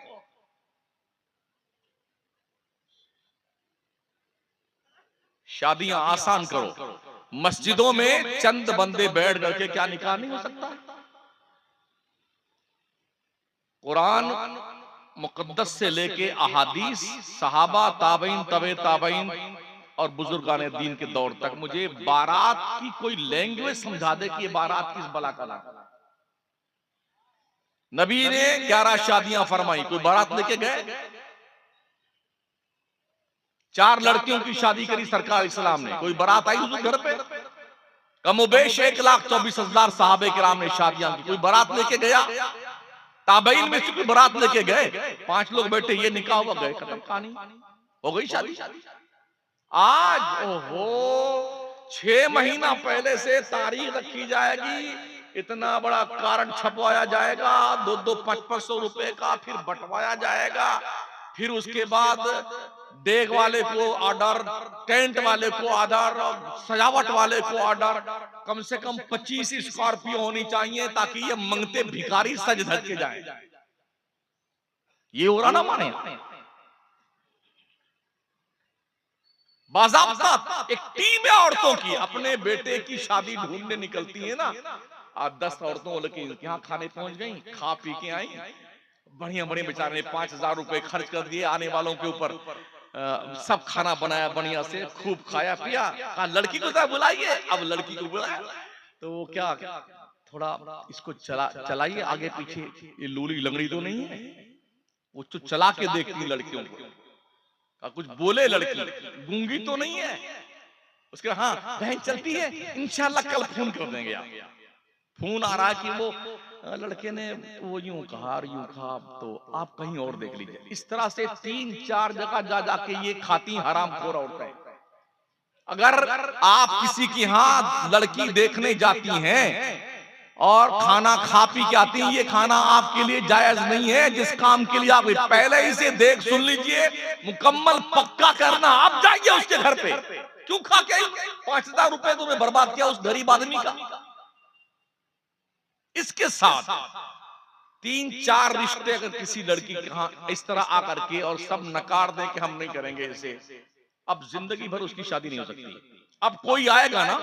शादियां आसान करो। मस्जिदों में चंद बंदे बैठ करके क्या निकाह नहीं हो सकता? कुरान मुकद्दस से लेके अहादीस, सहाबा, ताबईन, तबे ताबईन और बुजुर्गाने दीन के दौर तक मुझे बारात की कोई लैंग्वेज समझा दे कि ये बारात किस बला का नाम। नबी ने 11 शादियां फरमाई, कोई बारात लेके गए? 4 लड़कियों की शादी करी सरकार इस्लाम ने, कोई बारात आई हुजूर घर पे? कमोबेश 1,24,000 सहाबे किराम ने शादियां की, कोई बारात लेके गया? ताबईन में से कोई बारात लेके गए? 5 लोग बैठे, ये निकाह हुआ, गए, खत्म, कहानी हो गई, शादी। आज ओहो 6 महीना पहले से तारीख रखी जाएगी, इतना बड़ा कारण छपवाया जाएगा, 2-2, 500 रुपए का, फिर बंटवाया जाएगा, फिर उसके बाद देग वाले को ऑर्डर, टेंट वाले को ऑर्डर, सजावट वाले को ऑर्डर, कम से कम 25 स्कॉर्पियो होनी चाहिए ताकि ये मंगते भिखारी सज धज के जाए। ये हो रहा ना माने, बाज़ाब्ता एक टीम है औरतों की, अपने बेटे की शादी ढूंढने निकलती है ना, आज 10 औरतों लेकिन यहाँ खाने पहुंच गई, खा पी के आई, बढ़िया बढ़िया, बेचारे ने 5,000 रुपए खर्च कर दिए आने वालों के ऊपर, सब खाना बनाया बढ़िया से, खूब खाया पिया, कहा लड़की को तो बुलाइए। अब लड़की को बुलाया तो वो क्या, थोड़ा इसको चलाइए आगे पीछे, ये लूली लंगड़ी तो नहीं है, वो तो चला के देखती लड़कियों को, कुछ बोले लड़की, गूंगी तो नहीं है, उसके हाँ बहन चलती है, इंशाल्लाह कल फोन कर देंगे। आप फोन आ रहा है कि वो लड़के ने वो यूं कहा तो आप कहीं और देख लीजिए। इस तरह से 3-4 जगह जा जाके ये खाती हरामखोर औरतें। अगर आप किसी की यहाँ लड़की देखने जाती हैं और खाना खा पी के आती हैं, ये खाना आपके लिए जायज नहीं है। जिस काम के लिए आप पहले ही से देख सुन लीजिए, मुकम्मल पक्का करना, आप जाइए उसके घर पे, क्यों खा के 5,000 रुपए तुमने बर्बाद किया उस गरीब आदमी का। इसके साथ 3-4 रिश्ते अगर किसी लड़की के यहाँ इस तरह आकर के और सब नकार दे कि हम नहीं करेंगे इसे, अब जिंदगी भर उसकी शादी नहीं हो सकती। अब कोई आएगा ना,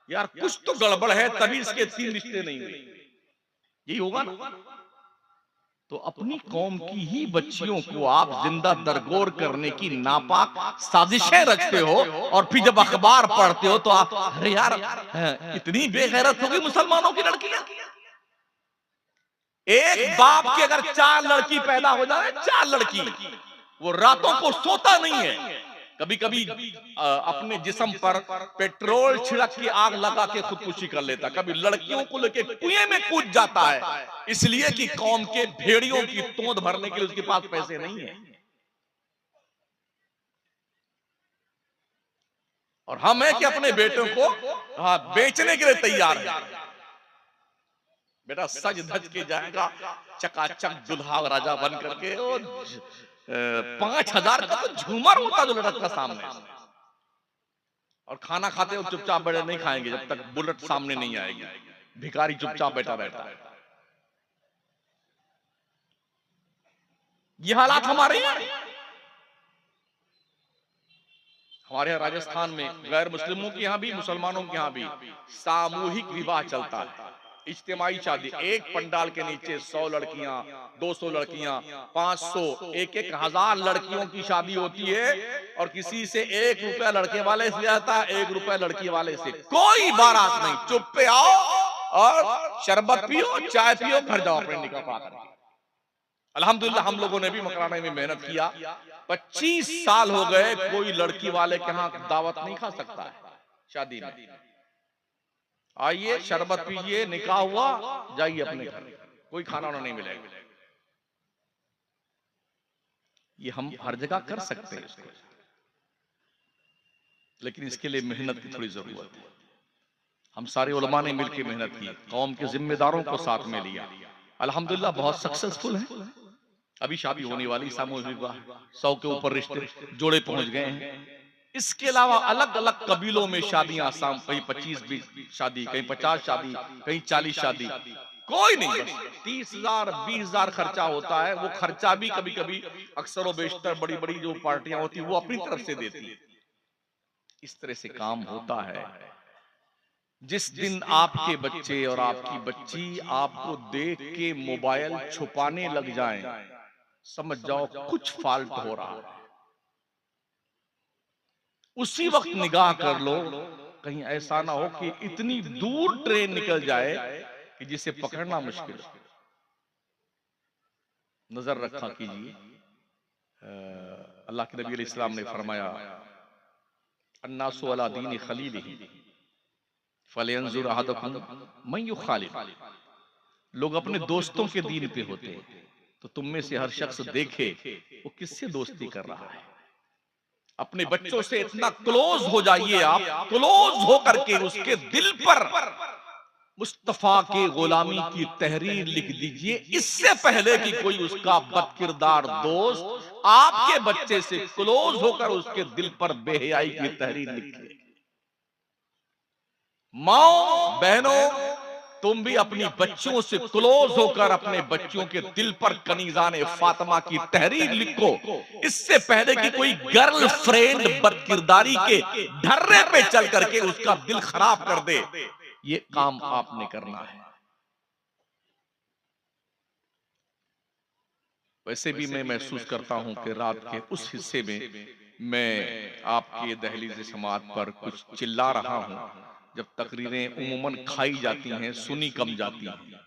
यार कुछ तो गड़बड़ है, तभी इसके 3 रिश्ते नहीं हुए, यही होगा ना। तो अपनी कौम की ही बच्चियों को आप जिंदा दरगोर करने की नापाक साजिशें रचते हो, और फिर जब अखबार पढ़ते हो तो आप, अरे यार इतनी बेगैरत होगी मुसलमानों की लड़कियां। एक बाप की अगर 4 लड़की पैदा हो जाए, 4 लड़की, वो रातों को सोता नहीं है, कभी कभी अपने जिस्म पर पेट्रोल छिड़क के आग लगा के खुदकुशी कर लेता, कभी लड़कियों को लेके कुएं में कूद जाता है, इसलिए कि कौम के भेड़ियों की तोंद भरने के लिए उसके पास पैसे नहीं है। और हम है कि अपने बेटों को बेचने के लिए तैयार है। बेटा सज धज के जाएगा, चकाचक दुल्हा राजा बन करके, 5,000 का तो झूमर होता जो लड़का सामने, और खाना खाते हो चुपचाप बैठे, नहीं खाएंगे जब तक बुलेट सामने नहीं आएगी, भिखारी चुपचाप बैठा रहता है। ये हालात हमारे यहाँ राजस्थान में, गैर मुस्लिमों के यहाँ भी, मुसलमानों के यहाँ भी सामूहिक विवाह चलता है, इज्तिमाई शादी। एक पंडाल के नीचे 100 लड़कियां, 200 लड़कियां, 500, 1,000 लड़कियों की शादी होती है, और किसी से 1 रुपया लड़के वाले से आता है, 1 रुपया लड़की वाले से, कोई बारात नहीं, चुप पे आओ और शरबत पियो, चाय पियो, घर जाओ अपने निकाह पा करके। अल्हम्दुलिल्लाह हम लोगों ने भी मकराने में मेहनत किया, 25 साल हो गए, कोई लड़की वाले के यहाँ दावत नहीं खा सकता है शादी में। आइए शरबत पीजिए, निकाह हुआ, जाइए अपने घर, कोई खाना नहीं मिलेगा। ये हम हर जगह कर सकते हैं इसको, लेकिन इसके लिए मेहनत की थोड़ी जरूरत है। हम सारे उलमा ने मिलकर मेहनत की, कौम के जिम्मेदारों को साथ में लिया, अल्हम्दुलिल्लाह बहुत सक्सेसफुल है। अभी शादी होने वाली, सामूहिक विवाह 100 के ऊपर रिश्ते जोड़े पहुंच गए हैं। इसके अलावा अलग अलग कबीलों में शादियां, कहीं 25-20 शादी, कहीं 50 शादी, कहीं 40 शादी, कोई नहीं, बस 30,000 20,000 खर्चा होता है। वो खर्चा भी कभी कभी अक्सर बेशतर बड़ी बड़ी जो पार्टियां होती है वो अपनी तरफ से देती है। इस तरह से काम होता है। जिस दिन आपके बच्चे और आपकी बच्ची आपको देख के मोबाइल छुपाने लग जाएं, समझ जाओ कुछ फॉल्ट हो रहा है। उसी वक्त निगाह कर लो, कहीं ऐसा ना हो कि इतनी दूर ट्रेन निकल जाए कि जिसे पकड़ना मुश्किल हो। नजर रखा कीजिए, अल्लाह के नबी अलैहि सलाम ने फरमाया, अन्नासु अला दीन खलीलिही फलयंजुर अहदकुम मन युखालिल। लोग अपने दोस्तों के दीन पे होते हैं, तो तुम में से हर शख्स देखे वो किससे दोस्ती कर रहा है। अपने बच्चों से इतना क्लोज हो जाइए, आप क्लोज होकर के उसके दिल पर मुस्तफा के गुलामी की तहरीर लिख दीजिए, इससे पहले कि कोई उसका बदकिरदार दोस्त आपके बच्चे से क्लोज होकर उसके दिल पर बेहयाई की तहरीर लिखे। माओ बहनों, तुम भी अपनी बच्चियों से क्लोज होकर अपने बच्चों के दिल पर कनीजाने फातिमा की तहरीर लिखो, इससे पहले कि कोई गर्लफ्रेंड बदकिरदारी के ढर्रे पे चल करके उसका दिल खराब कर दे। ये काम आपने करना है। वैसे भी मैं महसूस करता हूं कि रात के उस हिस्से में मैं आपके दहलीज़ समात पर कुछ चिल्ला रहा हूं, जब तकरीरें उमूमन खाई जाती हैं, सुनी कम जाती हैं।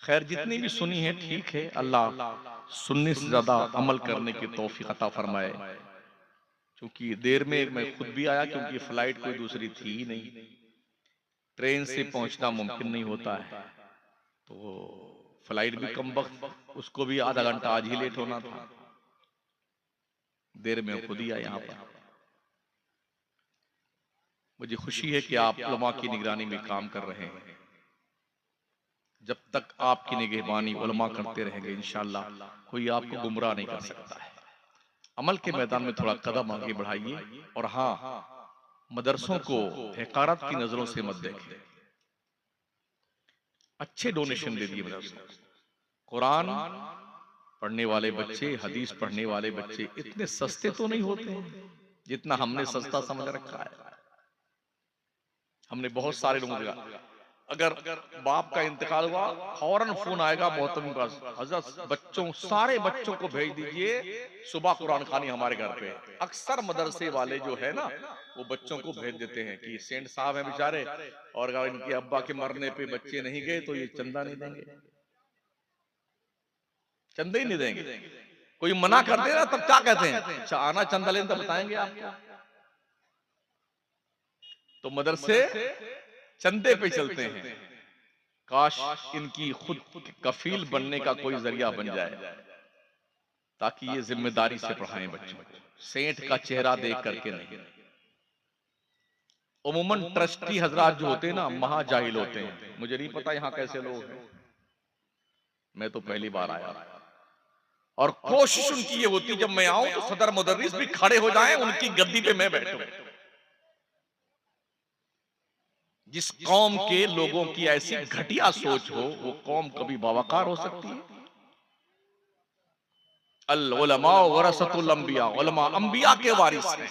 खैर, जितनी भी सुनी है ठीक है, अल्लाह सुनने से ज्यादा अमल करने की तौफीक अता फरमाए। क्योंकि देर में मैं खुद भी आया, क्योंकि फ्लाइट कोई दूसरी थी ही नहीं, ट्रेन से पहुंचना मुमकिन नहीं होता है, तो फ्लाइट भी कम वक्त, उसको भी आधा घंटा आज ही लेट होना था। देर में खुद ही आया यहाँ पर। मुझे खुशी है कि आप उलमा की निगरानी में काम कर रहे हैं। जब तक आपकी निगहबानी उलमा करते रहेंगे, इंशाअल्लाह कोई आपको गुमराह नहीं कर सकता है। अमल के मैदान में थोड़ा कदम आगे बढ़ाइए, और हाँ, मदरसों को हकारत की नजरों से मत देखें। अच्छे डोनेशन दे दिए मदरसों को। कुरान पढ़ने वाले बच्चे, हदीस पढ़ने वाले बच्चे इतने सस्ते तो नहीं होते हैं जितना हमने सस्ता समझ रखा है। हमने बहुत सारे लोगों का, अगर बाप का इंतकाल हुआ, फौरन फोन आएगा मोहतरम पास, हजरत बच्चों, सारे बच्चों को भेज दीजिए, सुबह कुरान खानी हमारे घर पे। अक्सर मदरसे वाले जो है ना, वो बच्चों को भेज देते हैं कि सेंट साहब हैं बेचारे, और अगर इनके अब्बा के मरने पे बच्चे नहीं गए तो ये चंदा नहीं देंगे, चंदा ही नहीं देंगे। कोई मना कर दे ना, तब क्या कहते हैं, अच्छा आना चंदा लेने तब बताएंगे आपको। तो मदरसे चंदे पे चलते हैं। काश इनकी खुद कफील बनने का कोई जरिया बन जाए, ताकि ये जिम्मेदारी से पढ़ाएं बच्चों को, सेंट का चेहरा देख करके नहीं। उमूमन ट्रस्टी हजरात जो होते हैं ना, महाजाहिल होते हैं। मुझे नहीं पता यहाँ कैसे लोग हैं, मैं तो पहली बार आया, और कोशिश उनकी ये होती जब मैं आऊं तो सदर मुदर्रिस भी खड़े हो जाएं, उनकी गद्दी पे मैं बैठूं। जिस कौम के लोगों की ऐसी घटिया सोच हो, वो कौम कभी बावकार हो सकती है? अल उलमा वरसतुल अंबिया, उलमा अंबिया के वारिस हैं।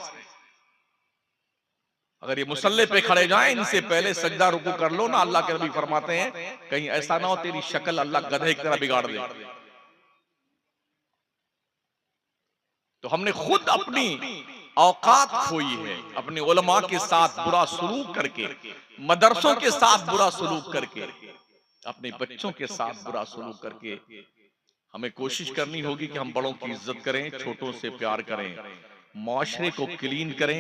अगर ये मुसल्ले पे खड़े जाएं, इनसे पहले सजदा रुकू कर लो ना। अल्लाह के नबी फरमाते हैं, कहीं ऐसा ना हो तेरी शक्ल अल्लाह गधे की तरह बिगाड़ दे। तो हमने खुद अपनी औकात खोई है, अपने उलमा के साथ बुरा सलूक करके, मदरसों के साथ बुरा सलूक करके, अपने बच्चों के साथ बुरा सलूक करके। हमें कोशिश करनी होगी कि हम बड़ों की इज्जत करें, छोटों से प्यार करें, माशरे को क्लीन करें।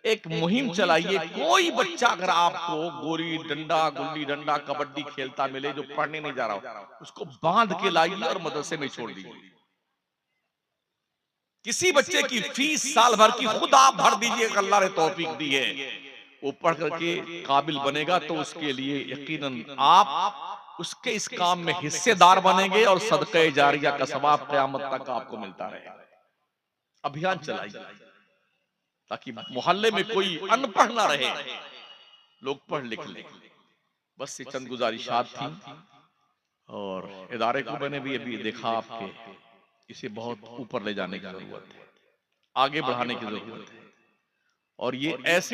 एक मुहिम चलाइए, कोई बच्चा अगर आपको गोली डंडा, गुल्ली डंडा, कबड्डी खेलता मिले जो पढ़ने नहीं जा रहा हो, उसको बांध के लाइए और मदरसे में छोड़ दीजिए। किसी बच्चे की फीस साल भर की खुद आप भर दीजिए, अल्लाह ने तौफीक दी है, वो पढ़ करके काबिल बनेगा तो उसके लिए यकीनन आप उसके इस काम में हिस्सेदार बनेंगे, और सदक़े जारिया का सवाब क़यामत तक आपको मिलता रहेगा। अभियान चलाइए ताकि मोहल्ले में कोई अनपढ़ ना रहे, लोग पढ़ लिख लें। बस ये चंद गुजारिशात थी, और इदारे को मैंने भी अभी देखा आपके, इसे बहुत ऊपर ले जाने की जरूरत है, आगे बढ़ाने की जरूरत है, और ये ऐसे